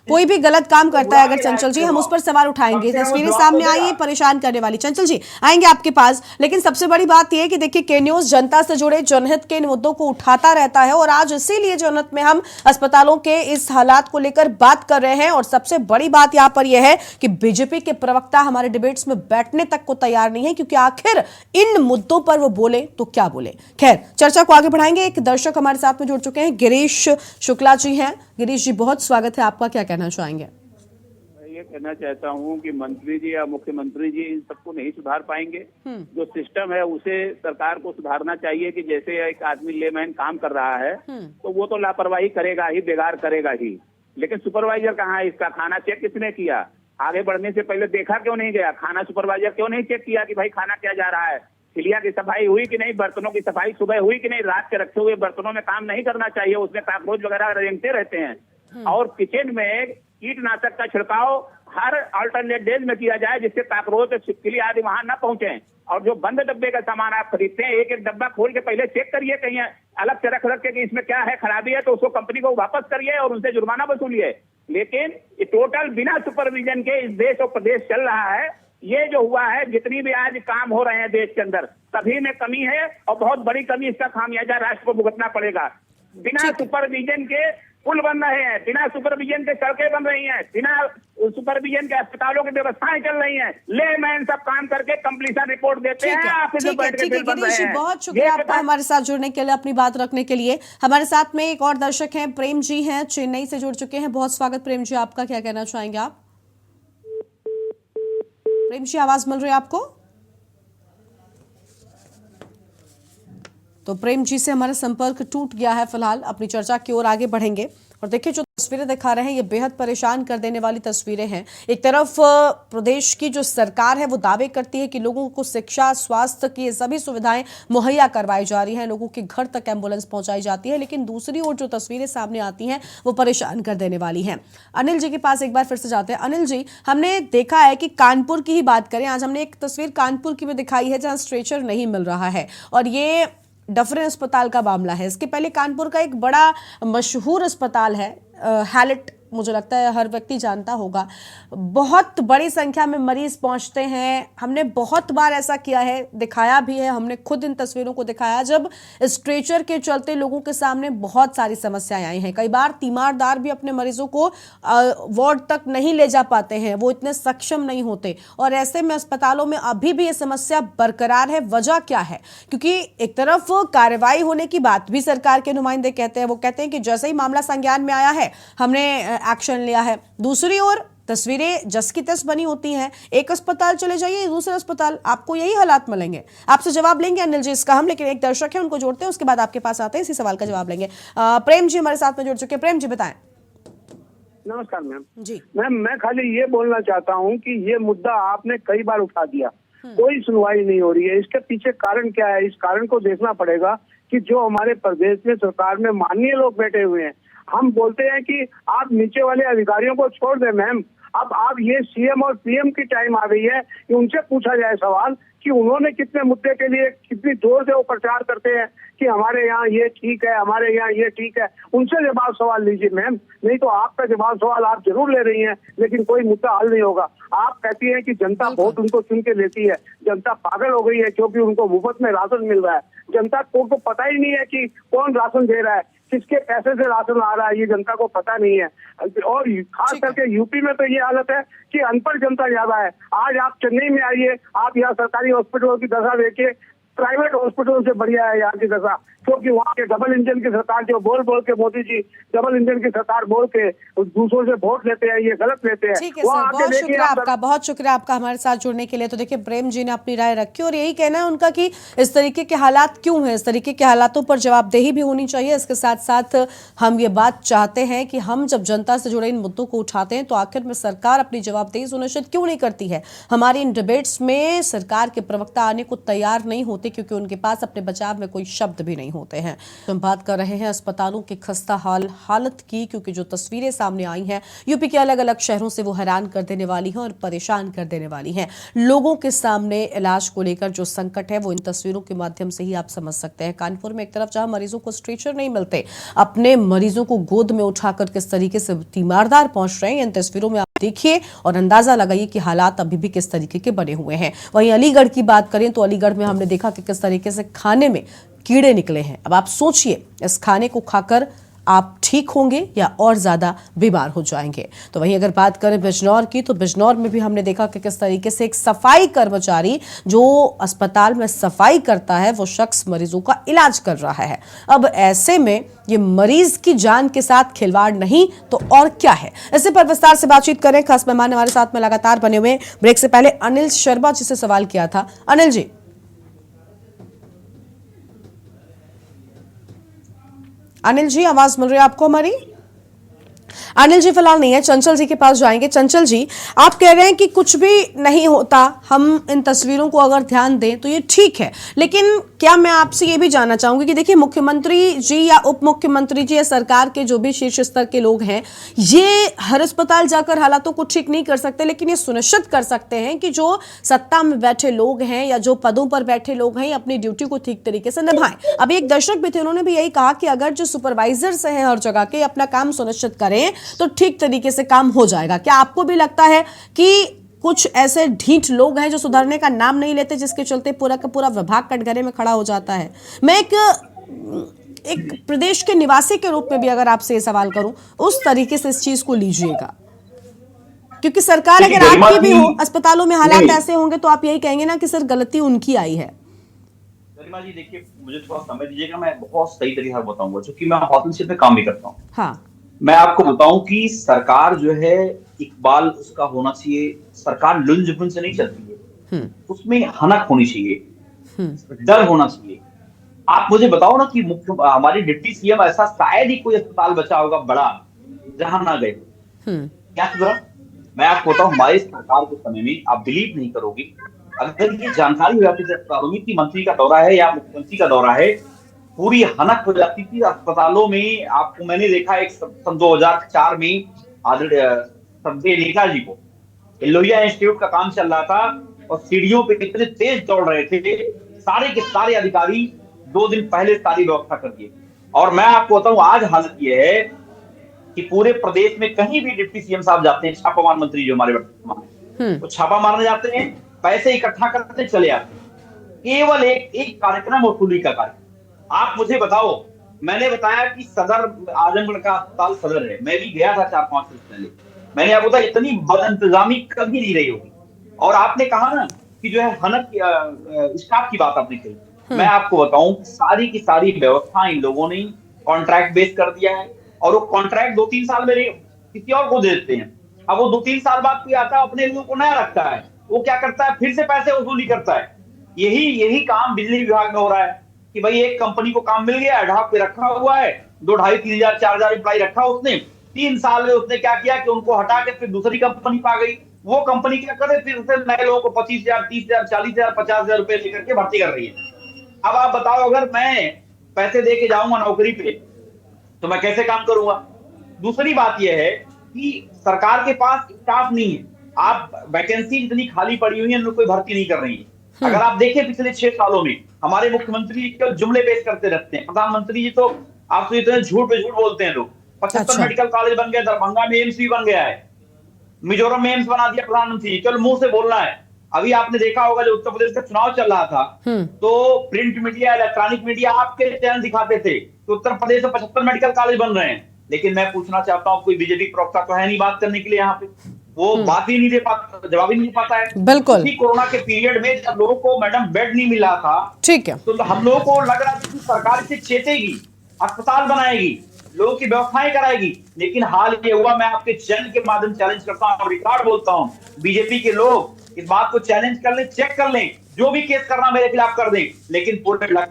कोई भी गलत काम करता है अगर चंचल जी, हम उस पर सवाल उठाएंगे। तस्वीरें सामने आई है परेशान करने वाली। चंचल जी आएंगे आपके पास, लेकिन सबसे बड़ी बात यह है कि देखिए के न्यूज जनता से जुड़े जनहित के इन मुद्दों को उठाता रहता है और आज इसीलिए जनहित में हम अस्पतालों के इस हालात को लेकर बात कर रहे हैं। और सबसे बड़ी बात यहां पर यह है कि बीजेपी के प्रवक्ता हमारे डिबेट्स में बैठने तक को तैयार नहीं है, क्योंकि आखिर इन मुद्दों पर वो बोले तो क्या बोले। खैर, चर्चा को आगे बढ़ाएंगे। एक दर्शक हमारे साथ में जुड़ चुके हैं, गिरीश शुक्ला जी हैं। गिरीश जी, बहुत स्वागत है आपका, क्या कहना चाहेंगे? मैं ये कहना चाहता हूँ कि मंत्री जी या मुख्यमंत्री जी इन सबको नहीं सुधार पाएंगे। जो सिस्टम है उसे सरकार को सुधारना चाहिए कि जैसे एक आदमी लेमैन काम कर रहा है तो वो तो लापरवाही करेगा ही, बेगार करेगा ही, लेकिन सुपरवाइजर कहाँ है? इसका खाना चेक किसने किया? आगे बढ़ने से पहले देखा क्यों नहीं गया? खाना सुपरवाइजर क्यों नहीं चेक किया कि भाई खाना क्या जा रहा है? चिलिया की सफाई हुई कि नहीं? बर्तनों की सफाई सुबह हुई कि नहीं? रात के रखे हुए बर्तनों में काम नहीं करना चाहिए, उसमें कॉकरोच वगैरह रेंगते रहते हैं। और किचन में कीटनाशक का छिड़काव हर अल्टरनेट डेज में किया जाए, जिससे कॉकरोच, छिपकली आदि वहां न पहुंचे। और जो बंद डब्बे का सामान आप खरीदते हैं, एक एक डब्बा खोल के पहले चेक करिए, कहीं अलग से रख के कि इसमें क्या है, खराबी है तो उसको कंपनी को वापस करिए और उनसे जुर्माना वसूलिए। लेकिन ये टोटल बिना सुपरविजन के इस देश और प्रदेश चल रहा है। ये जो हुआ है, जितनी भी आज काम हो रहे हैं देश के अंदर, सभी में कमी है और बहुत बड़ी कमी। इसका खामियाजा राष्ट्र को भुगतना पड़ेगा। बिना सुपरविजन के पुल बन रहे हैं, बिना सुपरविजन के सड़कें बन रही हैं, बिना सुपरविजन के अस्पतालों की व्यवस्थाएं चल रही हैं। लेमैन सब काम करके कंप्लीशन रिपोर्ट देते हैं। ठीक है, गिरीश जी, बहुत शुक्रिया आपका हमारे साथ जुड़ने के लिए, अपनी बात रखने के लिए। हमारे साथ में एक और दर्शक हैं, प्रेम जी हैं, चेन्नई से जुड़ चुके हैं। बहुत स्वागत प्रेम जी, आपका क्या कहना चाहेंगे आप? प्रेम जी, आवाज मिल रही है आपको? तो प्रेम जी से हमारा संपर्क टूट गया है। फिलहाल अपनी चर्चा की ओर आगे बढ़ेंगे। और देखिए, जो तस्वीरें दिखा रहे हैं ये बेहद परेशान कर देने वाली तस्वीरें हैं। एक तरफ प्रदेश की जो सरकार है वो दावे करती है कि लोगों को शिक्षा, स्वास्थ्य की सभी सुविधाएं मुहैया करवाई जा रही हैं, लोगों के घर तक एम्बुलेंस पहुंचाई जाती है, लेकिन दूसरी ओर जो तस्वीरें सामने आती हैं वो परेशान कर देने वाली हैं। अनिल जी के पास एक बार फिर से जाते हैं। अनिल जी, हमने देखा है कि कानपुर की ही बात करें, आज हमने एक तस्वीर कानपुर की भी दिखाई है जहां स्ट्रेचर नहीं मिल रहा है और ये डफरिन अस्पताल का मामला है। इसके पहले कानपुर का एक बड़ा मशहूर अस्पताल है हैलेट, मुझे लगता है हर व्यक्ति जानता होगा। बहुत बड़ी संख्या में मरीज पहुंचते हैं। हमने बहुत बार ऐसा किया है, दिखाया भी है, हमने खुद इन तस्वीरों को दिखाया जब स्ट्रेचर के चलते लोगों के सामने बहुत सारी समस्याएं आई हैं। कई बार तीमारदार भी अपने मरीजों को वार्ड तक नहीं ले जा पाते हैं, वो इतने सक्षम नहीं होते और ऐसे में अस्पतालों में अभी भी ये समस्या बरकरार है। वजह क्या है? क्योंकि एक तरफ कार्रवाई होने की बात भी सरकार के नुमाइंदे कहते हैं, वो कहते हैं कि जैसे ही मामला संज्ञान में आया है हमने एक्शन लिया है। दूसरी ओर तस्वीरें जस की तस बनी होती हैं। एक अस्पताल चले जाइए, दूसरा अस्पताल, आपको यही हालात मिलेंगे। आपसे जवाब लेंगे अनिल जी इसका हम, लेकिन एक दर्शक है उनको जोड़ते हैं, उसके बाद आपके पास आते हैं, इसी सवाल का जवाब लेंगे। प्रेम जी हमारे साथ में जुड़ चुके हैं। प्रेम जी बताएं। नमस्कार मैम जी। मैम, मैं खाली ये बोलना चाहता हूँ कि ये मुद्दा आपने कई बार उठा दिया, कोई सुनवाई नहीं हो रही है। इसके पीछे कारण क्या है? इस कारण को देखना पड़ेगा कि जो हमारे प्रदेश में सरकार में माननीय लोग बैठे हुए हैं, हम बोलते हैं कि आप नीचे वाले अधिकारियों को छोड़ दें मैम। अब आप ये सीएम और पीएम की टाइम आ गई है कि उनसे पूछा जाए सवाल कि उन्होंने कितने मुद्दे के लिए कितनी जोर से वो प्रचार करते हैं कि हमारे यहाँ ये ठीक है, हमारे यहाँ ये ठीक है। उनसे जवाब सवाल लीजिए मैम, नहीं तो आपका जवाब सवाल आप जरूर ले रही हैं लेकिन कोई मुद्दा हल नहीं होगा। आप कहती हैं कि जनता वोट उनको चुन के लेती है। जनता पागल हो गई है क्योंकि उनको मुफ्त में राशन मिल रहा है। जनता को पता ही नहीं है कि कौन राशन दे रहा है, किसके पैसे से राशन आ रहा है, ये जनता को पता नहीं है। और खास करके यूपी में तो ये हालत है कि अनपढ़ जनता ज्यादा है। आज आप चेन्नई में आइए, आप यहाँ सरकारी हॉस्पिटलों की दशा देखिए, प्राइवेट हॉस्पिटलों से बढ़िया है यहाँ की दशा, क्योंकि वहाँ के डबल इंजन की सरकार जो बोल बोल के मोदी जी डबल इंजन की सरकार बोल के दूसरों से वोट लेते हैं, ये गलत लेते हैं। ठीक है सर, बहुत शुक्रिया आपका, बहुत शुक्रिया आपका हमारे साथ जुड़ने के लिए। तो देखिए प्रेम जी ने अपनी राय रखी और यही कहना है उनका कि इस तरीके के हालात क्यों हैं, इस तरीके के हालातों पर जवाबदेही भी होनी चाहिए। इसके साथ साथ हम ये बात चाहते हैं कि हम जब जनता से जुड़े इन मुद्दों को उठाते हैं तो आखिर में सरकार अपनी जवाबदेही सुनिश्चित क्यों नहीं करती है। हमारी इन डिबेट्स में सरकार के प्रवक्ता आने को तैयार नहीं होते क्योंकि उनके पास अपने बचाव में कोई शब्द भी नहीं होते हैं। हम बात कर रहे हैं अस्पतालों की खस्ता हालत की, क्योंकि जो तस्वीरें सामने आई हैं यूपी के अलग अलग शहरों से वो हैरान कर देने वाली हैं और परेशान कर देने वाली हैं। लोगों के सामने इलाज को लेकर जो संकट है वो इन तस्वीरों के माध्यम से ही आप समझ सकते हैं। कानपुर में एक तरफ जहां मरीजों को स्ट्रेचर नहीं मिलते, अपने मरीजों को गोद में उठाकर किस तरीके से तीमारदार पहुंच रहे हैं, इन तस्वीरों में आप देखिए और अंदाजा लगाइए कि हालात अभी भी किस तरीके के बने हुए हैं। वहीं अलीगढ़ की बात करें तो अलीगढ़ में हमने देखा कि किस तरीके से खाने में कीड़े निकले हैं। अब आप सोचिए इस खाने को खाकर आप ठीक होंगे या और ज्यादा बीमार हो जाएंगे। तो वहीं अगर बात करें बिजनौर की, तो बिजनौर में भी हमने देखा कि किस तरीके से एक सफाई कर्मचारी जो अस्पताल में सफाई करता है वो शख्स मरीजों का इलाज कर रहा है। अब ऐसे में ये मरीज की जान के साथ खिलवाड़ नहीं तो और क्या है। इसी पर विस्तार से बातचीत करें, खास मेहमान हमारे साथ में लगातार बने हुए। ब्रेक से पहले अनिल शर्मा जी से सवाल किया था। अनिल जी, अनिल जी आवाज मिल रही है आपको हमारी? अनिल जी फिलहाल नहीं है, चंचल जी के पास जाएंगे। चंचल जी, आप कह रहे हैं कि कुछ भी नहीं होता, हम इन तस्वीरों को अगर ध्यान दें तो ये ठीक है, लेकिन क्या मैं आपसे ये भी जानना चाहूंगी कि देखिए मुख्यमंत्री जी या उप मुख्यमंत्री जी या सरकार के जो भी शीर्ष स्तर के लोग हैं ये हर अस्पताल जाकर हालातों को ठीक नहीं कर सकते, लेकिन ये सुनिश्चित कर सकते हैं कि जो सत्ता में बैठे लोग हैं या जो पदों पर बैठे लोग हैं अपनी ड्यूटी को ठीक तरीके से निभाएं। अभी एक दर्शक भी थे, उन्होंने भी यही कहा कि अगर जो सुपरवाइजर्स हैं हर जगह के अपना काम सुनिश्चित करें तो ठीक तरीके से काम हो जाएगा। क्या आपको भी लगता है कि कुछ ऐसे ढीठ लोग हैं जो सुधरने का नाम नहीं लेते, जिसके चलते पूरा का पूरा विभाग कटघरे में खड़ा हो जाता है? मैं एक प्रदेश के निवासी के रूप में भी अगर आपसे ये सवाल करूं, उस तरीके से इस चीज को लीजिएगा, क्योंकि सरकार अगर आपकी भी हो, अस्पतालों में हालात ऐसे होंगे तो आप यही कहेंगे ना कि सर गलती उनकी आई है। गरिमा जी देखिए, मुझे थोड़ा समय दीजिएगा, मैं बहुत सही तरीके से बताऊंगा, क्योंकि मैं हॉस्पिटल में काम भी करता हूँ। हाँ, मैं आपको बताऊं कि सरकार जो है इकबाल उसका होना चाहिए, सरकार लुंज बुंज से नहीं चलती है, उसमें हनक होनी चाहिए, डर होना चाहिए। आप मुझे बताओ ना कि हमारी डिप्टी सीएम ऐसा शायद ही कोई अस्पताल बचा होगा बड़ा जहां ना गए, क्या सुधरा? मैं आपको बताऊं, हमारे सरकार के समय में आप बिलीव नहीं करोगे, अगर ये जानकारी हो जाती है कि मंत्री का दौरा है या मुख्यमंत्री का दौरा है, पूरी हनक हो जाती थी अस्पतालों में। आपको मैंने देखा एक सन 2004 में आदरणीय नेताजी को लोहिया इंस्टीट्यूट का काम चल रहा था और सीढ़ियों पे कितने तेज दौड़ रहे थे, सारे के सारे अधिकारी 2 दिन पहले सारी व्यवस्था कर दी। और मैं आपको बताऊं आज हालत ये है कि पूरे प्रदेश में कहीं भी डिप्टी सीएम साहब जाते हैं, छापामार मंत्री जो हमारे वर्तमान में, वो छापा मारने जाते हैं, पैसे इकट्ठा करते चले आते हैं, केवल एक कार्यक्रम वसूली का कार्यक्रम। आप मुझे बताओ, मैंने बताया कि सदर आजमगढ़ का अस्पताल सदर है, मैं भी गया था 4-5 दिन पहले, मैंने आपको बताया इतनी बदइंतजामी कभी नहीं रही होगी। और आपने कहा ना कि जो है हनक स्टाफ की बात आपने कही, मैं आपको बताऊं सारी की सारी व्यवस्था इन लोगों ने कॉन्ट्रैक्ट बेस कर दिया है और वो कॉन्ट्रैक्ट 2-3 साल में किसी और को दे देते हैं। अब वो 2-3 साल बाद कोई आता है अपने लोगों को नया रखता है, वो क्या करता है फिर से पैसे वसूली करता है। यही काम बिजली विभाग में हो रहा है कि भाई एक कंपनी को काम मिल गया, एडहॉक पे रखा हुआ है, 2,500, 3,000, 4,000 एम्प्लॉय रखा उसने, 3 साल में उसने क्या किया कि उनको हटा के फिर दूसरी कंपनी पा गई। वो कंपनी क्या करे, फिर से नए लोगों को 25,000, 30,000, 40,000, 50,000 रुपए लेकर के भर्ती कर रही है। अब आप बताओ, अगर मैं पैसे दे के जाऊंगा नौकरी पे तो मैं कैसे काम करूंगा? दूसरी बात यह है कि सरकार के पास स्टाफ नहीं है, आप वैकेंसी इतनी खाली पड़ी हुई है, कोई भर्ती नहीं कर रही है। अगर आप देखें पिछले 6 सालों में हमारे मुख्यमंत्री केवल जुमले पेश करते रहते हैं, प्रधानमंत्री जी तो आपसे इतने झूठ पे झूठ बोलते हैं लोग। 75 मेडिकल कॉलेज बन गया, दरभंगा में एम्स भी बन गया है, मिजोरम में एम्स बना दिया प्रधानमंत्री, केवल मुंह से बोलना है। अभी आपने देखा होगा जो उत्तर प्रदेश का चुनाव चल रहा था तो प्रिंट मीडिया, इलेक्ट्रॉनिक मीडिया आपके चैनल दिखाते थे कि उत्तर प्रदेश में 75 मेडिकल कॉलेज बन रहे हैं, लेकिन मैं पूछना चाहता हूँ कोई बीजेपी प्रवक्ता तो है नहीं बात करने के लिए यहाँ पे। वो बात ही नहीं दे पाता, जवाब ही नहीं दे पाता है। बिल्कुल। कोरोना के पीरियड में जब लोगों को मैडम बेड नहीं मिला था, ठीक है, तो हम लोगों को लग रहा था कि सरकार इसे चेतेगी, अस्पताल बनाएगी, लोगों की व्यवस्थाएं कराएगी, लेकिन हाल ये हुआ। मैं आपके चैनल के माध्यम चैलेंज करता हूँ, रिकॉर्ड बोलता हूँ, बीजेपी के लोग इस बात को चैलेंज कर लें, चेक कर लें, जो भी केस करना मेरे खिलाफ कर दें, लेकिन पूरे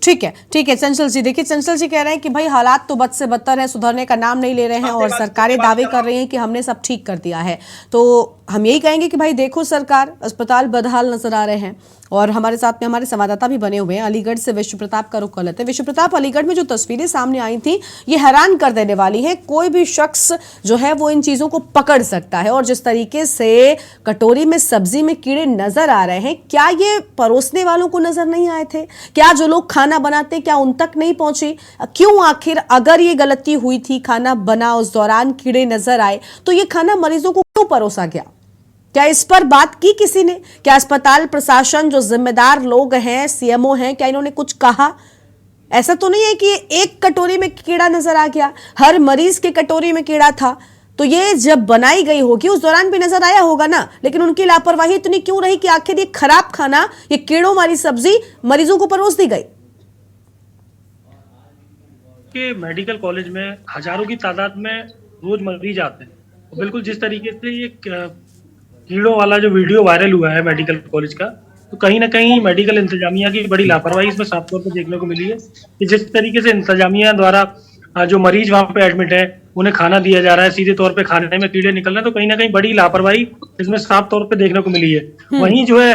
ठीक है चंचल जी, देखिए चंचल जी कह रहे हैं कि भाई हालात तो बद से बदतर है, सुधरने का नाम नहीं ले रहे हैं और सरकारें दावे कर रही हैं कि हमने सब ठीक कर दिया है। तो हम यही कहेंगे कि भाई देखो सरकार, अस्पताल बदहाल नजर आ रहे हैं। और हमारे साथ में हमारे संवाददाता भी बने हुए हैं, अलीगढ़ से विश्व प्रताप का रुख कर लेते हैं। विश्व प्रताप, अलीगढ़ में जो तस्वीरें सामने आई थी ये हैरान कर देने वाली है। कोई भी शख्स जो है वो इन चीजों को पकड़ सकता है, और जिस तरीके से कटोरी में सब्जी में कीड़े नजर आ रहे हैं, क्या ये परोसने वालों को नजर नहीं आए थे? क्या जो लोग खाना बनाते क्या उन तक नहीं पहुंची? क्यों आखिर अगर ये गलती हुई थी, खाना बना उस दौरान कीड़े नजर आए, तो ये खाना मरीजों को क्यों परोसा गया? क्या इस पर बात की किसी ने? क्या अस्पताल प्रशासन, जो जिम्मेदार लोग हैं, सीएमओ हैं, क्या इन्होंने कुछ कहा? ऐसा तो नहीं है कि एक कटोरी में कीड़ा नजर आ गया, हर मरीज के कटोरी में कीड़ा था। तो ये जब बनाई गई होगी उस दौरान भी नजर आया होगा ना, लेकिन उनकी लापरवाही इतनी क्यों रही कि आखिर ये खराब खाना, ये कीड़ों वाली सब्जी मरीजों को परोस दी गई? कि मेडिकल कॉलेज में हजारों की तादाद में रोज मरीज आते हैं। बिल्कुल जिस तरीके से ये कीड़ों वाला जो वीडियो वायरल हुआ है मेडिकल कॉलेज का, तो कहीं ना कहीं मेडिकल इंतजामिया की बड़ी लापरवाही इसमें साफ तौर पर देखने को मिली है कि जिस तरीके से इंतजामिया द्वारा जो मरीज वहां पे एडमिट है उन्हें खाना दिया जा रहा है, सीधे तौर पे खाने में कीड़े निकल रहे हैं, तो कहीं ना कहीं बड़ी लापरवाही इसमें साफ तौर पे देखने को मिली है। वहीं जो है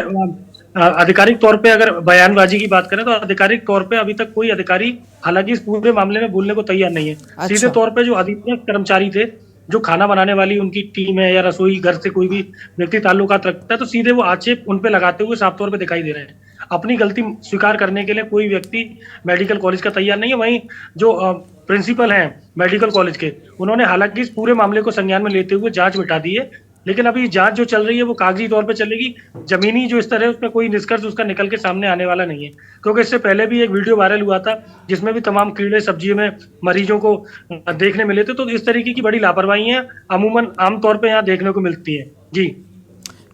आधिकारिक तौर पे अगर बयानबाजी की बात करें तो आधिकारिक तौर पे अभी तक कोई अधिकारी हालांकि इस पूरे मामले में बोलने को तैयार नहीं है। अच्छा। सीधे तौर पे जो अधिकृत कर्मचारी थे, जो खाना बनाने वाली उनकी टीम है या रसोई घर से कोई भी व्यक्ति ताल्लुकात रखता है, तो सीधे वो आक्षेप उन पे लगाते हुए साफ तौर पे दिखाई दे रहे हैं। अपनी गलती स्वीकार करने के लिए कोई व्यक्ति मेडिकल कॉलेज का तैयार नहीं है। वहीं जो प्रिंसिपल हैं मेडिकल कॉलेज के, उन्होंने हालांकि इस पूरे मामले को संज्ञान में लेते हुए जांच बिठा दी है, लेकिन अभी जांच जो चल रही है वो कागजी तौर पे चलेगी। जमीनी जो स्तर है उसमें कोई निष्कर्ष उसका निकल के सामने आने वाला नहीं है, क्योंकि इससे पहले भी एक वीडियो वायरल हुआ था जिसमें भी तमाम कीड़े सब्जियों में मरीजों को देखने मिले थे। तो इस तरीके की बड़ी लापरवाहियां अमूमन आमतौर पे यहाँ देखने को मिलती है। जी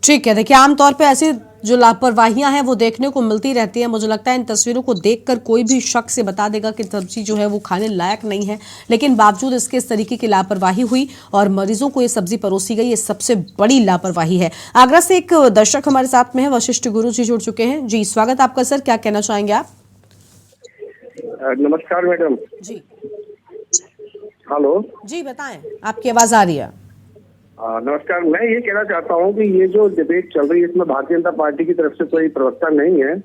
ठीक है, देखिए आमतौर पे ऐसी जो लापरवाहियां हैं वो देखने को मिलती रहती है। मुझे लगता है इन तस्वीरों को देखकर कोई भी शख्स से बता देगा कि सब्जी जो है वो खाने लायक नहीं है, लेकिन बावजूद इसके इस तरीके की लापरवाही हुई और मरीजों को ये सब्जी परोसी गई, ये सबसे बड़ी लापरवाही है। आगरा से एक दर्शक हमारे साथ में है, वशिष्ठ गुरु जी जुड़ चुके हैं। जी स्वागत आपका सर, क्या कहना चाहेंगे आप? नमस्कार मैडम जी। हेलो जी बताएं, आपकी आवाज आ रही है। नमस्कार। मैं ये कहना चाहता हूँ कि ये जो डिबेट चल रही है इसमें भारतीय जनता पार्टी की तरफ से कोई प्रवक्ता नहीं है,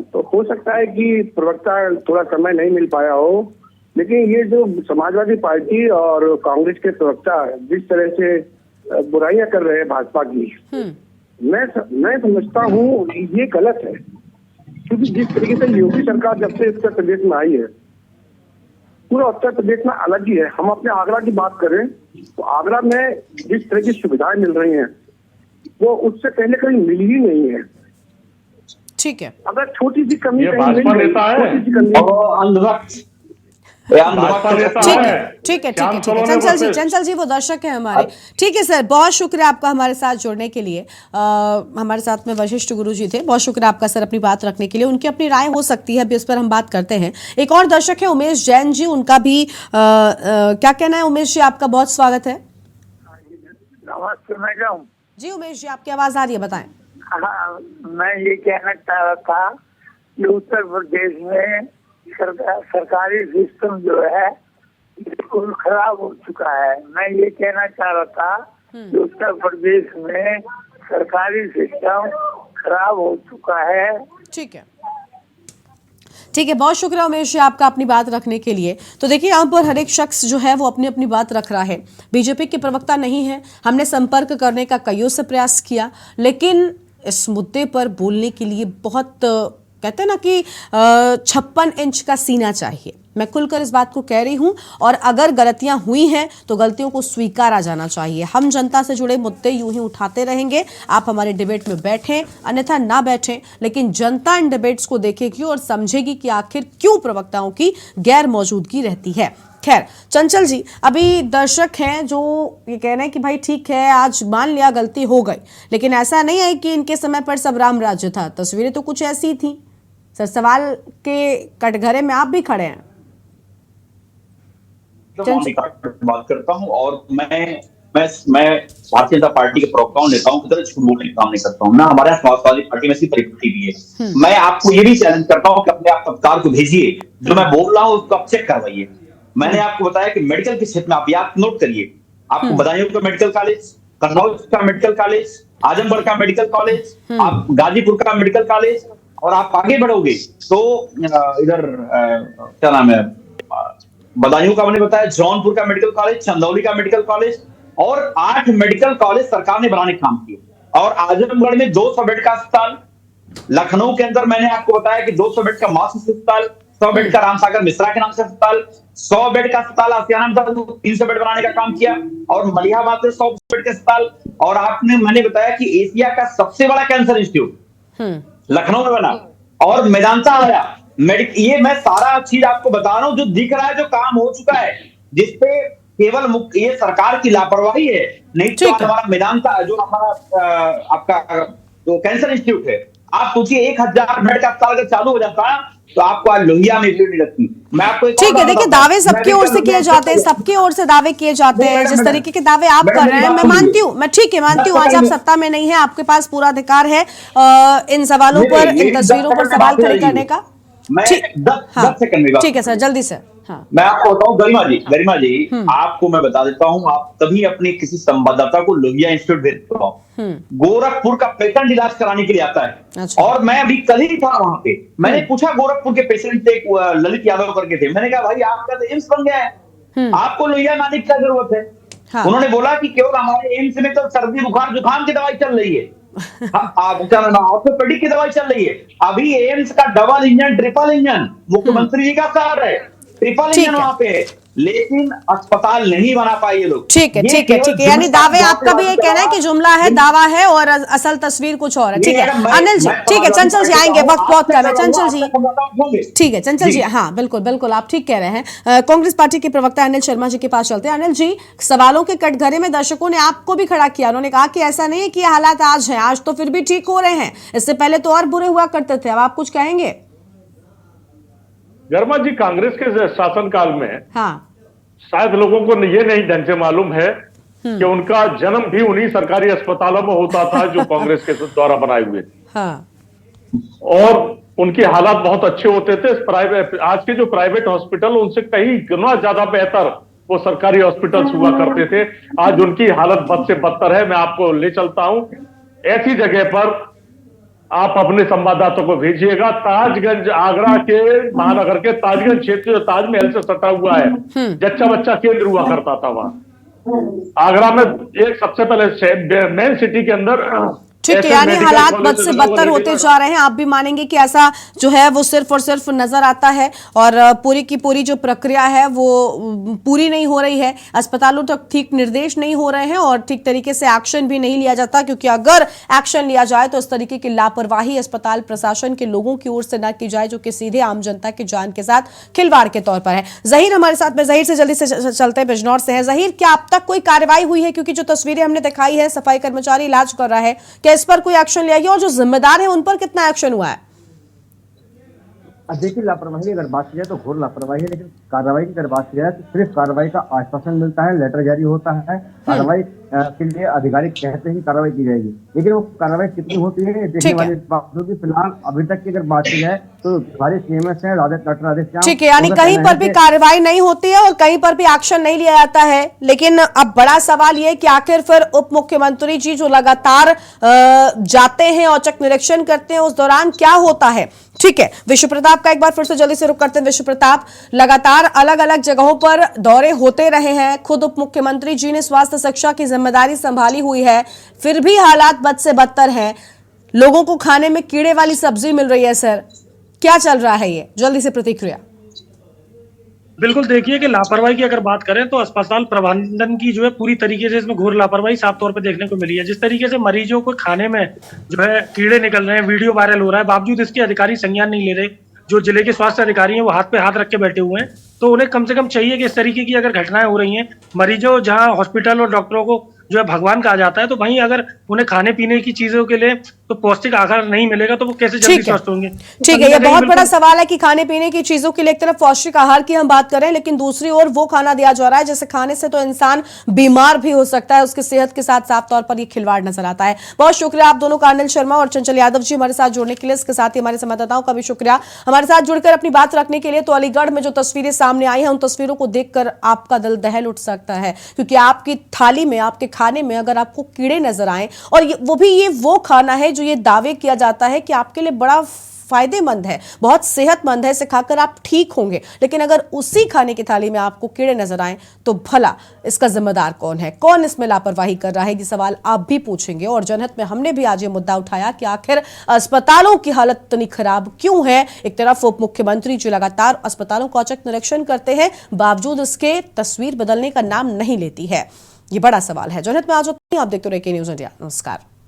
तो हो सकता है कि प्रवक्ता थोड़ा समय नहीं मिल पाया हो, लेकिन ये जो समाजवादी पार्टी और कांग्रेस के प्रवक्ता जिस तरह से बुराइयां कर रहे हैं भाजपा की, मैं समझता हूँ ये गलत है। क्योंकि जिस तरीके से योगी सरकार जब से उत्तर प्रदेश में आई है, पूरा उत्तर प्रदेश में अलग ही है। हम अपने आगरा की बात करें तो आगरा में जिस तरह की सुविधाएं मिल रही हैं वो उससे पहले कहीं मिली ही नहीं है। ठीक है, अगर छोटी सी कमी ठीक है चंचल जी वो दर्शक है हमारे। ठीक है सर, बहुत शुक्रिया आपका हमारे साथ जुड़ने के लिए। हमारे साथ में वशिष्ठ गुरु जी थे, बहुत शुक्रिया आपका सर अपनी बात रखने के लिए। उनकी अपनी राय हो सकती है, अभी इस पर हम बात करते हैं। एक और दर्शक है उमेश जैन जी, उनका भी क्या कहना है? उमेश जी आपका बहुत स्वागत है। नमस्ते मैडम जी। उमेश जी आपकी आवाज आ रही है, बताएं। हाँ, मैं ये कहना चाह रहा था कि उत्तर प्रदेश में सरकारी सिस्टम जो है बिल्कुल खराब हो चुका है। मैं ये कहना चाह रहा था कि उत्तर प्रदेश में सरकारी सिस्टम खराब हो चुका है। ठीक है, बहुत शुक्रिया उमेश जी आपका अपनी बात रखने के लिए। तो देखिए यहाँ पर हर एक शख्स जो है वो अपनी अपनी बात रख रहा है। बीजेपी के प्रवक्ता नहीं है, हमने संपर्क करने का कईयों से प्रयास किया, लेकिन इस मुद्दे पर बोलने के लिए बहुत कहते हैं ना कि 56 इंच का सीना चाहिए। मैं खुलकर इस बात को कह रही हूं, और अगर गलतियां हुई हैं तो गलतियों को स्वीकारा जाना चाहिए। हम जनता से जुड़े मुद्दे यूं ही उठाते रहेंगे, आप हमारे डिबेट में बैठें अन्यथा ना बैठें, लेकिन जनता इन डिबेट्स को देखेगी और समझेगी कि आखिर क्यों प्रवक्ताओं की गैर मौजूदगी रहती है। खैर चंचल जी, अभी दर्शक हैं जो ये कह रहे हैं कि भाई ठीक है, आज मान लिया गलती हो गई, लेकिन ऐसा नहीं है कि इनके समय पर सब राम राज्य था। तस्वीरें तो कुछ ऐसी थी सर, सवाल के कटघरे में आप भी खड़े हैं। बात करता हूं और मैं भारतीय जनता पार्टी के प्रवक्ताओं नेताओं की तरह झूठ बोलने का काम नहीं करता हूं ना, हमारे यहाँ समाजवादी पार्टी में ऐसी परिस्थिति भी है। मैं आपको ये भी चैलेंज करता हूं कि अपने आप पत्रकार को भेजिए, जो मैं बोल रहा हूं उसको आप चेक करवाइए। मैंने आपको बताया कि मेडिकल के क्षेत्र में आप याद नोट करिए, आपको बदायूं का मेडिकल कॉलेज, कन्नौज का मेडिकल कॉलेज, आजमगढ़ का मेडिकल कॉलेज, आप गाजीपुर का मेडिकल कॉलेज, और आप आगे बढ़ोगे तो इधर क्या नाम है, बदायूं का मैंने बताया, जौनपुर का मेडिकल कॉलेज, चंदौली का मेडिकल कॉलेज, और 8 मेडिकल कॉलेज सरकार ने बनाने का काम किया। और आजमगढ़ में 200 बेड का अस्पताल, लखनऊ के अंदर मैंने आपको बताया कि 200 बेड का मास अस्पताल, 100 बेड का रामसागर मिश्रा के नाम से अस्पताल, 100 बेड का अस्पताल आसियाना में 300 बेड बनाने का काम किया, और मलिहाबाद में 100 बेड का अस्पताल। और मैंने बताया कि एशिया का सबसे बड़ा कैंसर इंस्टीट्यूट लखनऊ में बना, और मेदांता आया ये मैं सारा चीज आपको बता रहा हूं, जो दिख रहा है, जो काम हो चुका है, जिसपे केवल ये सरकार की लापरवाही है। नहीं तो हमारा मेदांता जो हमारा आपका जो कैंसर इंस्टीट्यूट है, आप सोचिए 1000 बेड का अस्पताल अगर चालू हो जाता तो आपको आज लोहिया में भीड़ नहीं लगती। मैं आपको ठीक है, देखिए दावे सबकी ओर से किए जाते हैं, सबकी ओर से दावे किए जाते हैं, जिस तरीके के दावे आप कर रहे हैं मैं मानती हूँ, मैं ठीक है मानती हूँ, आज आप सत्ता में नहीं है, आपके पास पूरा अधिकार है इन सवालों पर, इन तस्वीरों पर सवाल खड़े करने का। ठीक है सर, जल्दी से। हाँ। मैं आपको बताऊं गरिमा जी आपको मैं बता देता हूं, आप कभी अपने किसी संवाददाता को लोहिया इंस्टीट्यूट भेजते हो, गोरखपुर का पेशेंट इलाज कराने के लिए आता है। अच्छा। और मैं अभी कल ही था वहां पे, मैंने पूछा गोरखपुर के पेशेंट से, ललित यादव करके थे, मैंने कहा भाई आपका तो एम्स बन गया है, आपको लोहिया आने की क्या जरूरत है? हाँ। उन्होंने बोला कि केवल हमारे एम्स में तो सर्दी बुखार जुकाम की दवाई चल रही है, ऑर्थोपेडिक की दवाई चल रही है। अभी एम्स का डबल इंजन, ट्रिपल इंजन मुख्यमंत्री जी का कार है, ट्रिपल इंजन वहां पे, लेकिन अस्पताल नहीं बना पाए ये लोग। ठीक है ठीक है ठीक है, यानी दावे आपका भी ये कहना है कि जुमला है, दावा है, और असल तस्वीर कुछ और है। ठीक है अनिल जी, ठीक है चंचल जी आएंगे, वक्त बहुत कम है चंचल जी, ठीक है चंचल जी, हाँ बिल्कुल बिल्कुल आप ठीक कह रहे हैं। कांग्रेस पार्टी के प्रवक्ता अनिल शर्मा जी के पास चलते हैं। अनिल जी, सवालों के कटघरे में दर्शकों ने आपको भी खड़ा किया, उन्होंने कहा कि ऐसा नहीं है कि हालात आज है, आज तो फिर भी ठीक हो रहे हैं, इससे पहले तो और बुरे हुआ करते थे, अब आप कुछ कहेंगे? गर्मा जी, कांग्रेस के शासनकाल में हाँ, शायद लोगों को ये नहीं ढंग से मालूम है कि उनका जन्म भी उन्हीं सरकारी अस्पतालों में होता था जो कांग्रेस के द्वारा बनाए हुए थे। हाँ। और उनकी हालात बहुत अच्छे होते थे। प्राइवेट, आज के जो प्राइवेट हॉस्पिटल उनसे कई गुना ज्यादा बेहतर वो सरकारी हॉस्पिटल्स हुआ करते थे। आज उनकी हालत बद से बदतर है। मैं आपको ले चलता हूं ऐसी जगह पर, आप अपने संवाददाताओं को भेजिएगा। ताजगंज, आगरा के महानगर के ताजगंज क्षेत्र जो ताजमहल से सटा हुआ है, जच्चा बच्चा केंद्र हुआ करता था वहां आगरा में, एक सबसे पहले मेन सिटी के अंदर। ठीक है, यानी हालात बद से बदतर होते जा रहे हैं। आप भी मानेंगे कि ऐसा जो है वो सिर्फ और सिर्फ नजर आता है, और पूरी की पूरी जो प्रक्रिया है वो पूरी नहीं हो रही है, अस्पतालों तक ठीक निर्देश नहीं हो रहे हैं, और ठीक तरीके से एक्शन भी नहीं लिया जाता, क्योंकि अगर एक्शन लिया जाए तो इस तरीके की लापरवाही अस्पताल प्रशासन के लोगों की ओर से न की जाए, जो कि सीधे आम जनता की जान के साथ खिलवाड़ के तौर पर है। जहीर हमारे साथ में, जहीर से जल्दी से चलते हैं, बिजनौर से है। जहीर, क्या अब तक कोई कार्रवाई हुई है? क्योंकि जो तस्वीरें हमने दिखाई है, सफाई कर्मचारी इलाज कर रहा है, इस पर कोई एक्शन लिया गया, और जो जिम्मेदार है उन पर कितना एक्शन हुआ है? देखिए, लापरवाही अगर बात की जाए तो घोर लापरवाही है, लेकिन कार्रवाई की अगर बात की जाए तो सिर्फ कार्रवाई का आश्वासन मिलता है, लेटर जारी होता है, कार्रवाई के लिए अधिकारी कहते हैं कि कार्रवाई की जाएगी, लेकिन वो कार्रवाई कितनी होती है देखने वाली बात होगी। फिलहाल अभी तक की अगर बात की जाए तो सारे सीएमएस हैं, राधेश्याम, ठीक है, यानी कहीं पर भी कार्रवाई नहीं होती है और कहीं पर भी एक्शन नहीं लिया जाता है। लेकिन अब बड़ा सवाल ये कि आखिर फिर उप मुख्यमंत्री जी जो लगातार जाते हैं, औचक निरीक्षण करते हैं, उस दौरान क्या होता है? ठीक है, विश्व प्रताप का एक बार फिर से जल्दी से रुक करते हैं। विश्व प्रताप, लगातार अलग अलग जगहों पर दौरे होते रहे हैं, खुद उप मुख्यमंत्री जी ने स्वास्थ्य शिक्षा की जिम्मेदारी संभाली हुई है, फिर भी हालात बद से बदतर हैं, लोगों को खाने में कीड़े वाली सब्जी मिल रही है। सर, क्या चल रहा है ये? जल्दी से प्रतिक्रिया। बिल्कुल, देखिए कि लापरवाही की अगर बात करें तो अस्पताल प्रबंधन की जो है पूरी तरीके से इसमें घोर लापरवाही साफ तौर पे देखने को मिली है। जिस तरीके से मरीजों को खाने में जो है कीड़े निकल रहे हैं, वीडियो वायरल हो रहा है, बावजूद इसके अधिकारी संज्ञान नहीं ले रहे। जो जिले के स्वास्थ्य अधिकारी हैं वो हाथ पे हाथ रख के बैठे हुए हैं। तो उन्हें कम से कम चाहिए कि इस तरीके की अगर घटनाएं हो रही हैं, मरीजों जहां हॉस्पिटल और डॉक्टरों को जो है भगवान कहा जाता है, तो वहीं अगर उन्हें खाने पीने की चीजों के लिए तो पौष्टिक आहार नहीं मिलेगा तो वो कैसे जल्दी स्वस्थ होंगे। ठीक है, ये बहुत बड़ा सवाल है कि खाने पीने की चीजों के लिए एक तरफ पौष्टिक आहार की हम बात करें, लेकिन दूसरी ओर वो खाना दिया जा रहा है जैसे खाने से तो इंसान बीमार भी हो सकता है, उसकी सेहत के साथ साफ तौर पर ये खिलवाड़ नजर आता है। बहुत शुक्रिया आप दोनों, कर्नल शर्मा और चंचल यादव जी, हमारे साथ जुड़ने के लिए। इसके साथ ही हमारे संवाददाताओं का भी शुक्रिया हमारे साथ जुड़कर अपनी बात रखने के लिए। तो अलीगढ़ में जो तस्वीरें सामने आई हैं, उन तस्वीरों को देखकर आपका दिल दहल उठ सकता है, क्योंकि आपकी थाली में, आपके खाने में अगर आपको कीड़े नजर आए, और वो भी ये वो खाना है जो ये दावे किया जाता है कि आपके लिए बड़ा फायदेमंद है, बहुत सेहतमंद है, इसे खाकर आप ठीक होंगे, लेकिन अगर उसी खाने की थाली में आपको कीड़े नजर आए तो भला इसका जिम्मेदार कौन है, कौन इसमें लापरवाही कर रहा है, ये सवाल आप भी पूछेंगे। और जनहित में हमने भी आज ये मुद्दा उठाया कि आखिर अस्पतालों की हालत इतनी खराब क्यों है। एक तरफ उप मुख्यमंत्री जी लगातार अस्पतालों का औचक निरीक्षण करते हैं, बावजूद इसके तस्वीर बदलने का नाम नहीं लेती है। ये बड़ा सवाल है। जनहित में आज आप देखते रहिए के न्यूज़ इंडिया। नमस्कार।